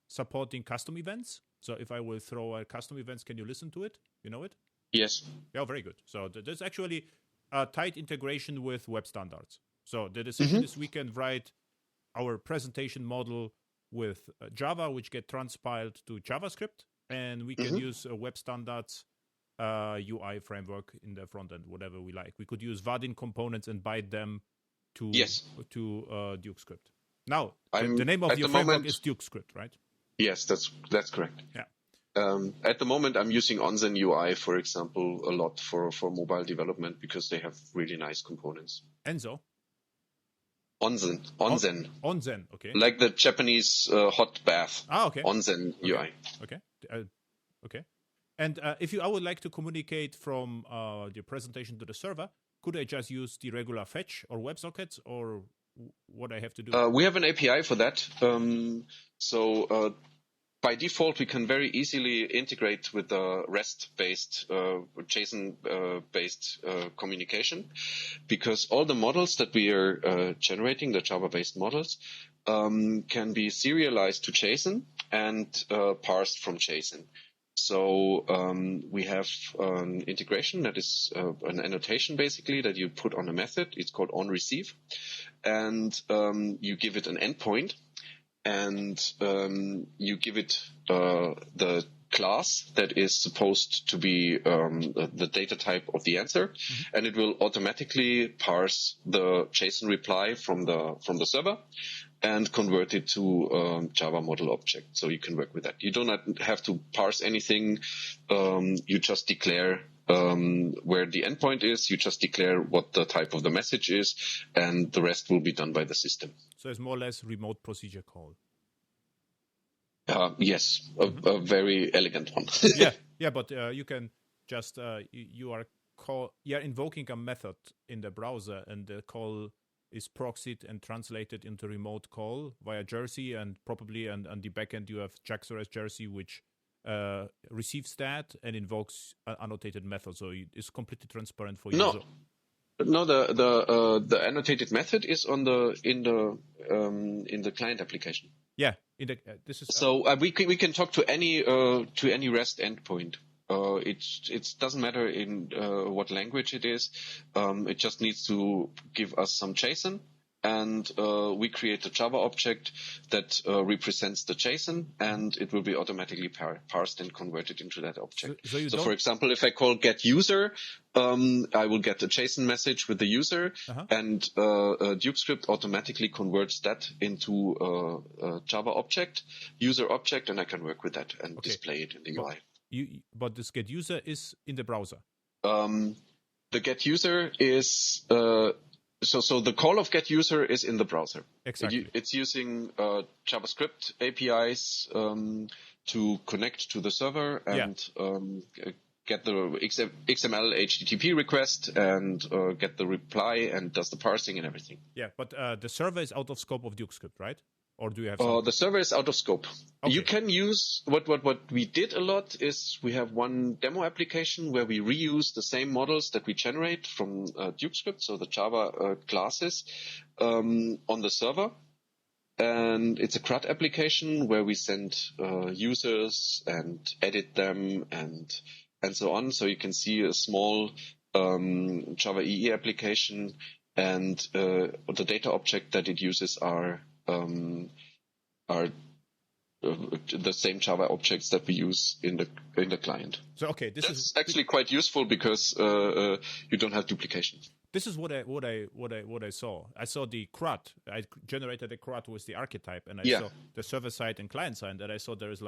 supporting custom events? So if I will throw a custom events, can you listen to it? You know it? Yes. Yeah, very good. So there's actually a tight integration with web standards. So the decision is we can write our presentation model with Java, which get transpiled to JavaScript, and we can use web standards UI framework in the front end, whatever we like. We could use Vaadin components and bind them to DukeScript. Now, the name of your framework is DukeScript, right? Yes, that's correct. Yeah. At the moment, I'm using Onzen UI, for example, a lot for mobile development because they have really nice components. Enzo? Onzen. Onzen, okay. Like the Japanese hot bath. Okay. Onzen UI. Okay. Okay. And if I would like to communicate from the presentation to the server, could I just use the regular fetch or WebSockets, or what I have to do? We have an API for that. By default, we can very easily integrate with the REST-based, JSON-based communication, because all the models that we are generating, the Java-based models, can be serialized to JSON and parsed from JSON. So we have an integration that is an annotation, basically, that you put on a method. It's called onReceive, and you give it an endpoint. And you give it the class that is supposed to be the data type of the answer, and it will automatically parse the JSON reply from the server and convert it to Java model object. So you can work with that. You do not have to parse anything. You just declare where the endpoint is. You just declare what the type of the message is, and the rest will be done by the system. So it's more or less remote procedure call. Yes, a very elegant one. yeah, but you can just you are invoking a method in the browser, and the call is proxied and translated into remote call via Jersey, and probably on the backend you have JAX-RS Jersey, which receives that and invokes an annotated method. So it's completely transparent for you. No, the annotated method is in the client application. Yeah, this is so we can talk to any REST endpoint. It doesn't matter in what language it is. It just needs to give us some JSON, and we create a Java object that represents the JSON, and it will be automatically parsed and converted into that object. So for example, if I call getUser, I will get a JSON message with the user, and DukeScript automatically converts that into a Java object, user object, and I can work with that and display it in the UI. But this getUser is in the browser. The getUser is so the call of getUser is in the browser. Exactly. It's using JavaScript APIs to connect to the server and get the XML HTTP request and get the reply and does the parsing and everything. Yeah, but the server is out of scope of DukeScript, right? Or do you have the server is out of scope. Okay. You can use what we did a lot is we have one demo application where we reuse the same models that we generate from DukeScript, so the Java classes, on the server. And it's a CRUD application where we send users and edit them and so on. So you can see a small Java EE application, and the data object that it uses are the same Java objects that we use in the client. So this is actually quite useful because you don't have duplication. This is what I saw. I saw the CRUD. I generated a CRUD with the archetype, and I saw the server side and client side, and I saw there is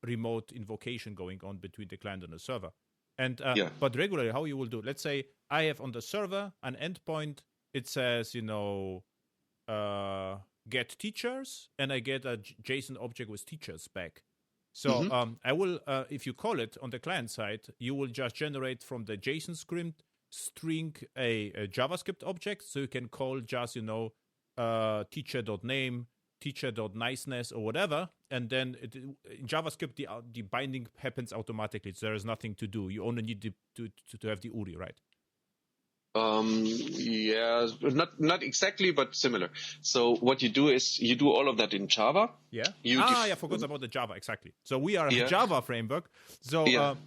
remote invocation going on between the client and the server. And but regularly, how you will do? Let's say I have on the server an endpoint. It says get teachers, and I get a JSON object with teachers back. So I will, if you call it on the client side, you will just generate from the JSON script string a JavaScript object. So you can call just teacher.name, teacher.niceness, or whatever, and then in JavaScript the binding happens automatically. So there is nothing to do. You only need to have the URI, right? Yeah, not exactly, but similar. So what you do is you do all of that in Java. Yeah. I forgot about the Java, exactly. So we are a Java framework. So we don't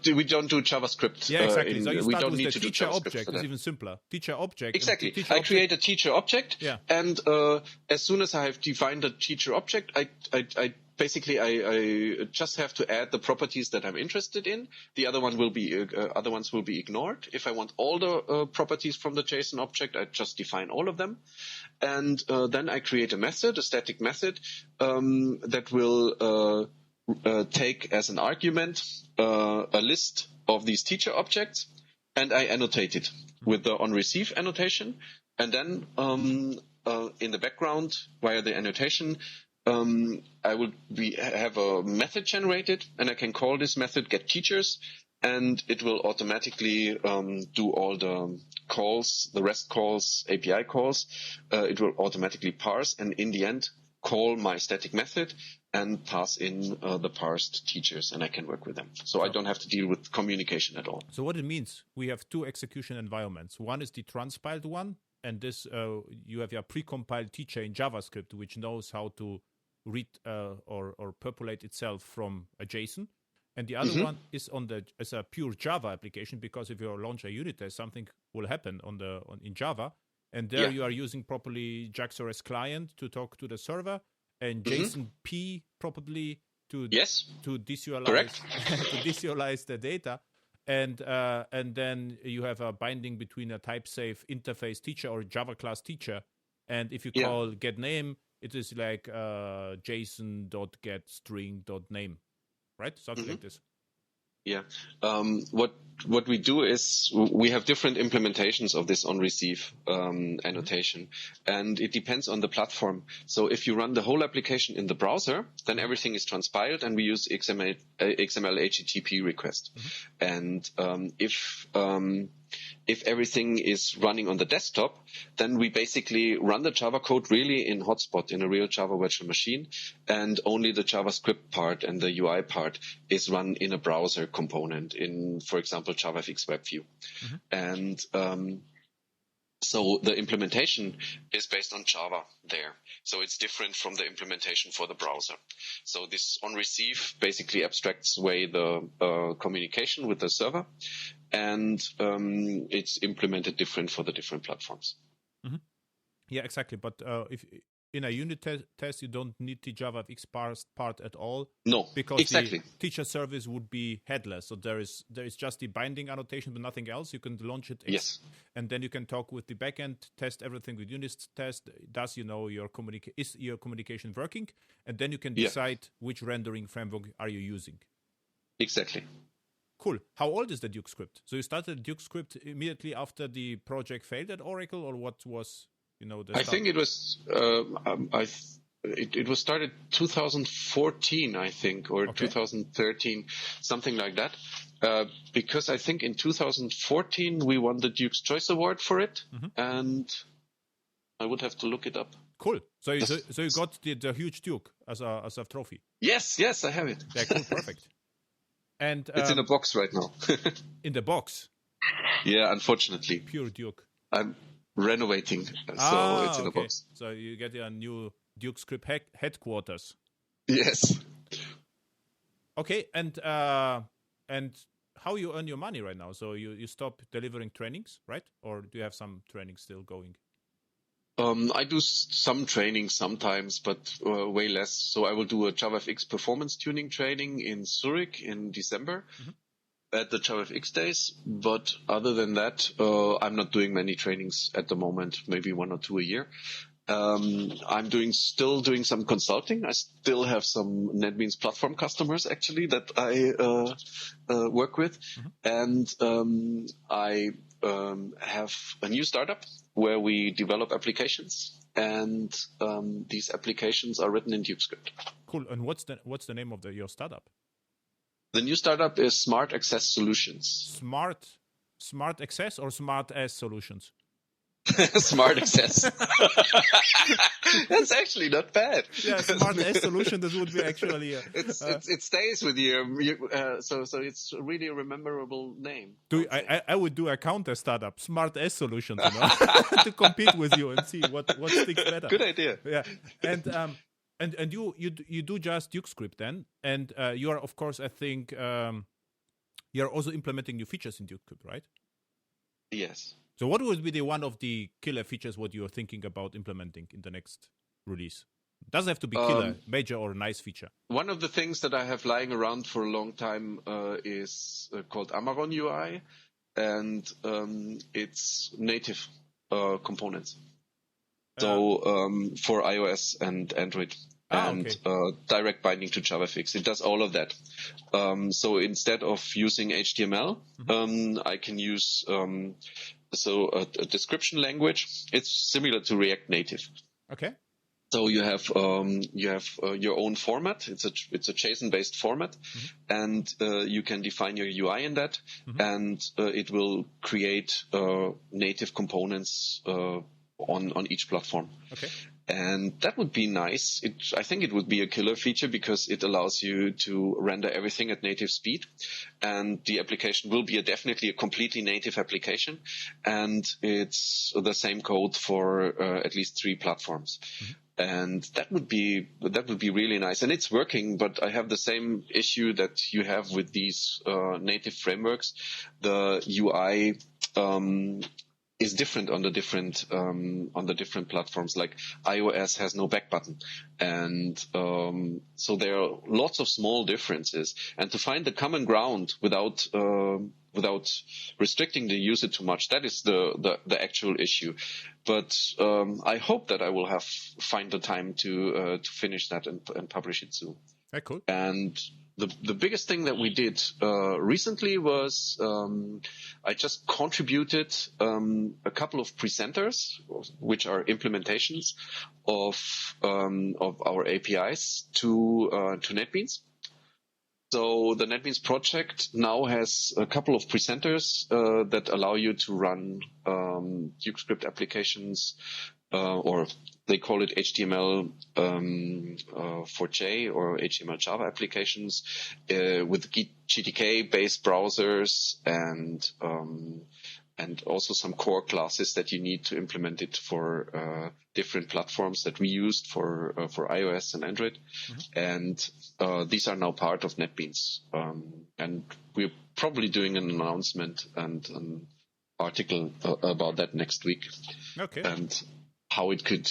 do JavaScript. Yeah, exactly. So you we start don't with need the to do teacher JavaScript object. for It's that. even simpler. Teacher object. Exactly. I create a teacher object, and as soon as I have defined a teacher object, I basically I just have to add the properties that I'm interested in. The other ones will be ignored. If I want all the properties from the JSON object, I just define all of them, and then I create a static method that will take as an argument a list of these teacher objects, and I annotate it with the onReceive annotation, and then in the background via the annotation. I will have a method generated, and I can call this method getTeachers, and it will automatically do all the calls, the REST calls, API calls. It will automatically parse, and in the end, call my static method and pass in the parsed teachers, and I can work with them. So I don't have to deal with communication at all. So what it means, we have two execution environments. One is the transpiled one, and this you have your precompiled teacher in JavaScript, which knows how to read or populate itself from a JSON, and the other one is as a pure Java application, because if you launch a unit test, something will happen in Java, and there you are using properly JAX-RS client to talk to the server, and JSON P probably to deserialize to deserialize the data, and then you have a binding between a type safe interface teacher or Java class teacher, and if you call getName, it is like JSON.getString.name, right? Something like this. Yeah. What we do is we have different implementations of this onReceive annotation, and it depends on the platform. So if you run the whole application in the browser, then everything is transpiled, and we use XML HTTP request. And if everything is running on the desktop, then we basically run the Java code really in hotspot, in a real Java virtual machine, and only the JavaScript part and the UI part is run in a browser component in, for example, JavaFX WebView. And so the implementation is based on Java there. So it's different from the implementation for the browser. So this onReceive basically abstracts away the communication with the server, and it's implemented different for the different platforms. Yeah, exactly. But if in a unit test, you don't need the JavaFX part at all. No, because exactly. The teacher service would be headless. So there is just the binding annotation, but nothing else. You can launch it. And then you can talk with the backend, test everything with unit test. Does is your communication working? And then you can decide which rendering framework are you using. Exactly. Cool. How old is the Duke script? So you started Duke script immediately after the project failed at Oracle, or what was the start? I think it was it was started 2014, I think, or 2013, something like that. Because I think in 2014 we won the Duke's Choice Award for it, and I would have to look it up. Cool. So you got the huge Duke as a trophy. Yes, I have it. Yeah, cool, perfect. And it's in a box right now. In the box? Yeah, unfortunately. Pure Duke. I'm renovating, so it's in a box. So you get a new Duke script headquarters. Yes. Okay, and how you earn your money right now? So you stop delivering trainings, right? Or do you have some trainings still going? I do some training sometimes, but way less. So I will do a JavaFX performance tuning training in Zurich in December at the JavaFX days. But other than that, I'm not doing many trainings at the moment, maybe 1 or 2 a year. I'm still doing some consulting. I still have some Netbeans platform customers actually that I work with. And I have a new startup where we develop applications, and these applications are written in Duke script. Cool. And what's the name of your startup? The new startup is Smart Access Solutions. Smart Access or Smart as Solutions? Smart access. That's actually not bad. Yeah, smart S solution. This would be actually. It stays with you. So it's really a memorable name. I would do a counter startup, smart S solutions, to compete with you and see what sticks better. Good idea. Yeah, and you do just DukeScript then, and you are of course I think you're also implementing new features in DukeScript, right? Yes. So what would be one of the killer features what you're thinking about implementing in the next release? It doesn't have to be killer, major or nice feature. One of the things that I have lying around for a long time is called Amaron UI, and it's native components. So for iOS and Android. Direct binding to JavaFX. It does all of that. So instead of using HTML, I can use a description language. It's similar to React Native. Okay. So you have your own format. It's a JSON-based format, and you can define your UI in that, and it will create native components on each platform. Okay. And that would be nice. I think it would be a killer feature because it allows you to render everything at native speed, and the application will be definitely a completely native application, and it's the same code for at least 3 platforms. And that would be really nice. And it's working, but I have the same issue that you have with these native frameworks. The UI is different on the different platforms. Like iOS has no back button, and so there are lots of small differences. And to find the common ground without restricting the user too much, that is the actual issue. But I hope that I will find the time to finish that and publish it soon. Very cool. And the biggest thing that we did recently was I just contributed a couple of presenters, which are implementations of our APIs to NetBeans. So the NetBeans project now has a couple of presenters that allow you to run DukeScript applications, or they call it HTML 4J or HTML Java applications with GTK-based browsers and also some core classes that you need to implement it for different platforms that we used for iOS and Android. And these are now part of NetBeans. And we're probably doing an announcement and an article about that next week. Okay. And how it could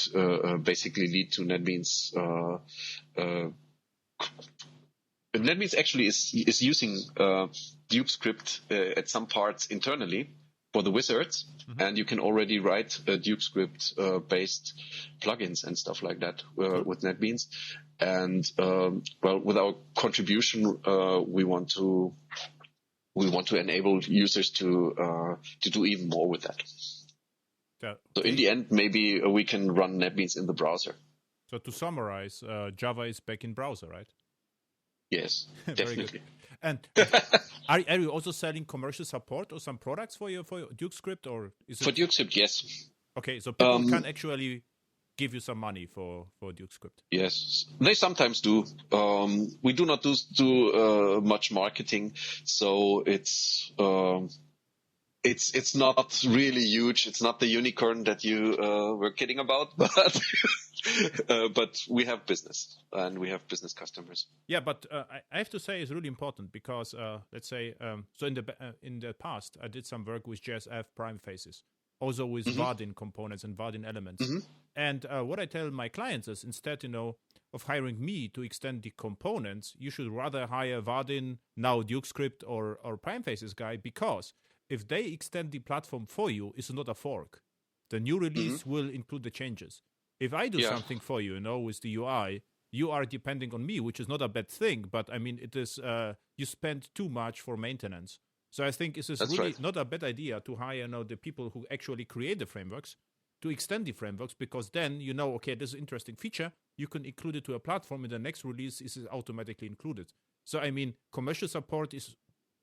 basically lead to NetBeans. NetBeans actually is using DukeScript at some parts internally for the wizards, and you can already write DukeScript based plugins and stuff like that with NetBeans. And with our contribution, we want to enable users to do even more with that. So in the end, maybe we can run NetBeans in the browser. So to summarize, Java is back in browser, right? Yes, definitely. And are you also selling commercial support or some products for your DukeScript, or is it for DukeScript? Yes. Okay, so people can actually give you some money for DukeScript. Yes, they sometimes do. We do not do much marketing, so it's not really huge. It's not the unicorn that you were kidding about, but we have business and we have business customers. Yeah, but I have to say it's really important because let's say so in the past I did some work with JSF prime faces, also with Vardin components and Vardin elements. And what I tell my clients is instead, of hiring me to extend the components, you should rather hire Vardin, now DukeScript or prime faces guy, because if they extend the platform for you, it's not a fork. The new release will include the changes. If I do something for you, with the UI, you are depending on me, which is not a bad thing. But I mean, it is you spend too much for maintenance. So I think it is really not a bad idea to hire the people who actually create the frameworks to extend the frameworks, because then okay, this is an interesting feature. You can include it to a platform. In the next release, it is automatically included. So I mean, commercial support is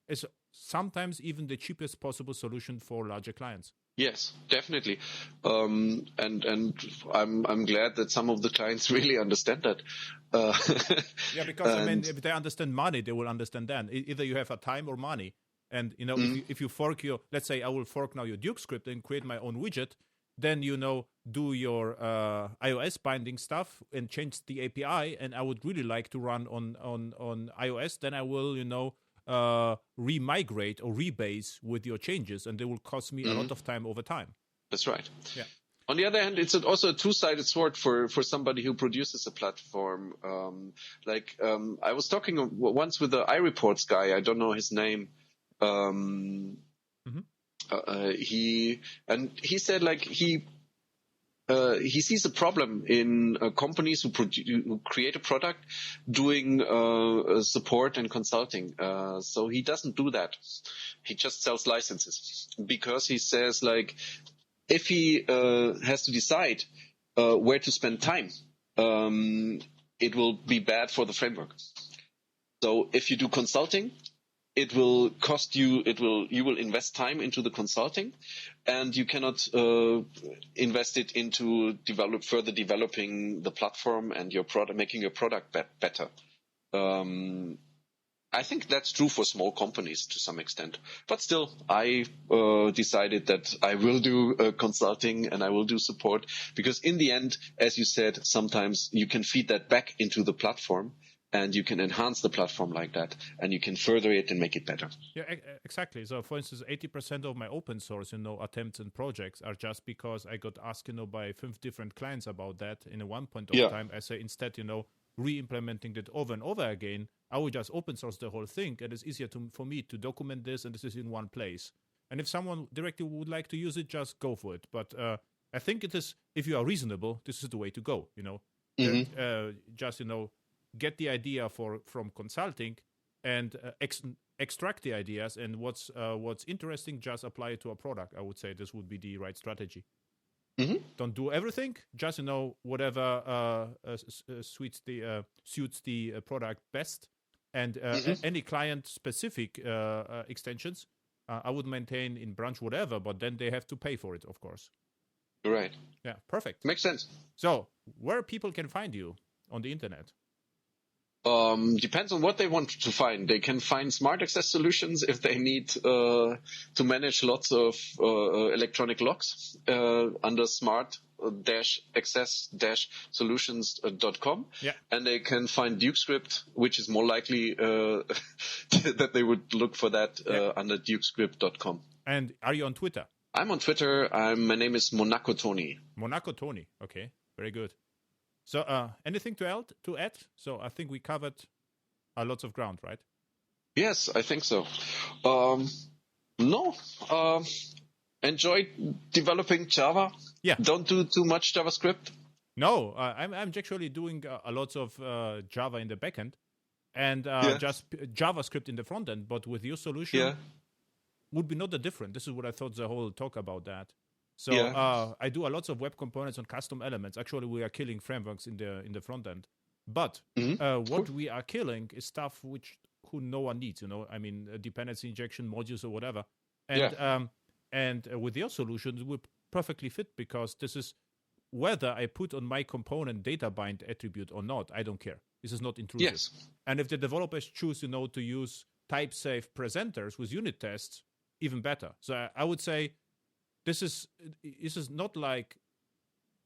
is sometimes even the cheapest possible solution for larger clients. Yes, definitely. And I'm glad that some of the clients really understand that. Yeah, because if they understand money, they will understand then. Either you have a time or money. And if you fork let's say I will fork now your Duke script and create my own widget, then do your iOS binding stuff and change the API. And I would really like to run on iOS. Then I will remigrate or rebase with your changes, and they will cost me a lot of time over time. That's right. Yeah. On the other hand, it's also a two-sided sword for somebody who produces a platform. I was talking once with the iReports guy. I don't know his name. He said he sees a problem in companies who create a product doing support and consulting. So he doesn't do that. He just sells licenses, because he says if he has to decide where to spend time, it will be bad for the framework. So if you do consulting, it will cost you. You will invest time into the consulting, and you cannot invest it into further developing the platform and your product, making your product better. I think that's true for small companies to some extent, but still, I decided that I will do consulting and I will do support, because in the end, as you said, sometimes you can feed that back into the platform. And you can enhance the platform like that, and you can further it and make it better. Yeah, exactly. So, for instance, 80% of my open source, attempts and projects are just because I got asked, by 5 different clients about that in one point of time. I say instead, re-implementing that over and over again, I would just open source the whole thing, and it's easier for me to document this, and this is in one place. And if someone directly would like to use it, just go for it. But I think it is, if you are reasonable, this is the way to go. Get the idea from consulting and extract the ideas, and what's interesting, just apply it to a product. I would say this would be the right strategy. Don't do everything, just whatever suits the product best, and any client specific extensions I would maintain in branch whatever, but then they have to pay for it, of course. Right. Yeah, perfect. Makes sense. So where people can find you on the internet? Depends on what they want to find. They can find smart access solutions if they need to manage lots of electronic locks under smart-access-solutions.com. Yeah. And they can find DukeScript, which is more likely that they would look for that under dukescript.com. And are you on Twitter? I'm on Twitter. My name is Monaco Tony. Monaco Tony. Okay, very good. So, anything to add? So, I think we covered a lot of ground, right? Yes, I think so. Enjoy developing Java. Yeah. Don't do too much JavaScript. No, I'm actually doing a lot of Java in the backend and just JavaScript in the front end. But with your solution, would be not that different. This is what I thought the whole talk about that. So I do a lot of web components on custom elements. Actually, we are killing frameworks in the front end. But what we are killing is stuff who no one needs. Dependency injection modules or whatever. And with your solution, it will perfectly fit, because this is whether I put on my component data bind attribute or not. I don't care. This is not intrusive. Yes. And if the developers choose, to use type safe presenters with unit tests, even better. So I would say, This is not like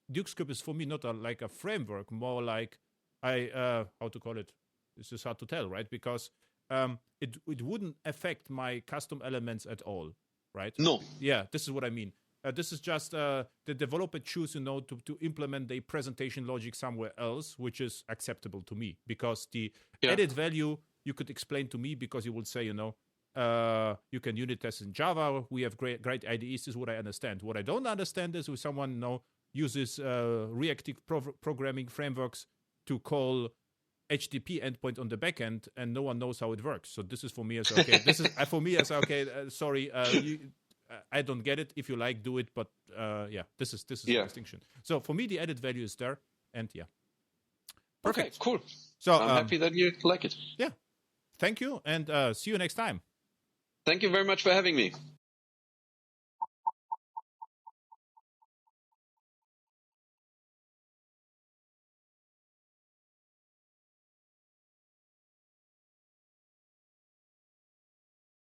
DukeScript is for me not like a framework, more like how to call it. This is hard to tell, right? Because it wouldn't affect my custom elements at all, right? No. Yeah, this is what I mean. This is just the developer choose, to implement the presentation logic somewhere else, which is acceptable to me, because the added value you could explain to me, because you would say, you can unit test in Java. We have great IDEs. This is what I understand. What I don't understand is when someone uses reactive programming frameworks to call HTTP endpoint on the backend, and no one knows how it works. So this is for me as okay. This is for me as okay. Sorry, I don't get it. If you like, do it. But this is the distinction. So for me, the added value is there, and perfect. Okay, cool. So I'm happy that you like it. Yeah, thank you, and see you next time. Thank you very much for having me.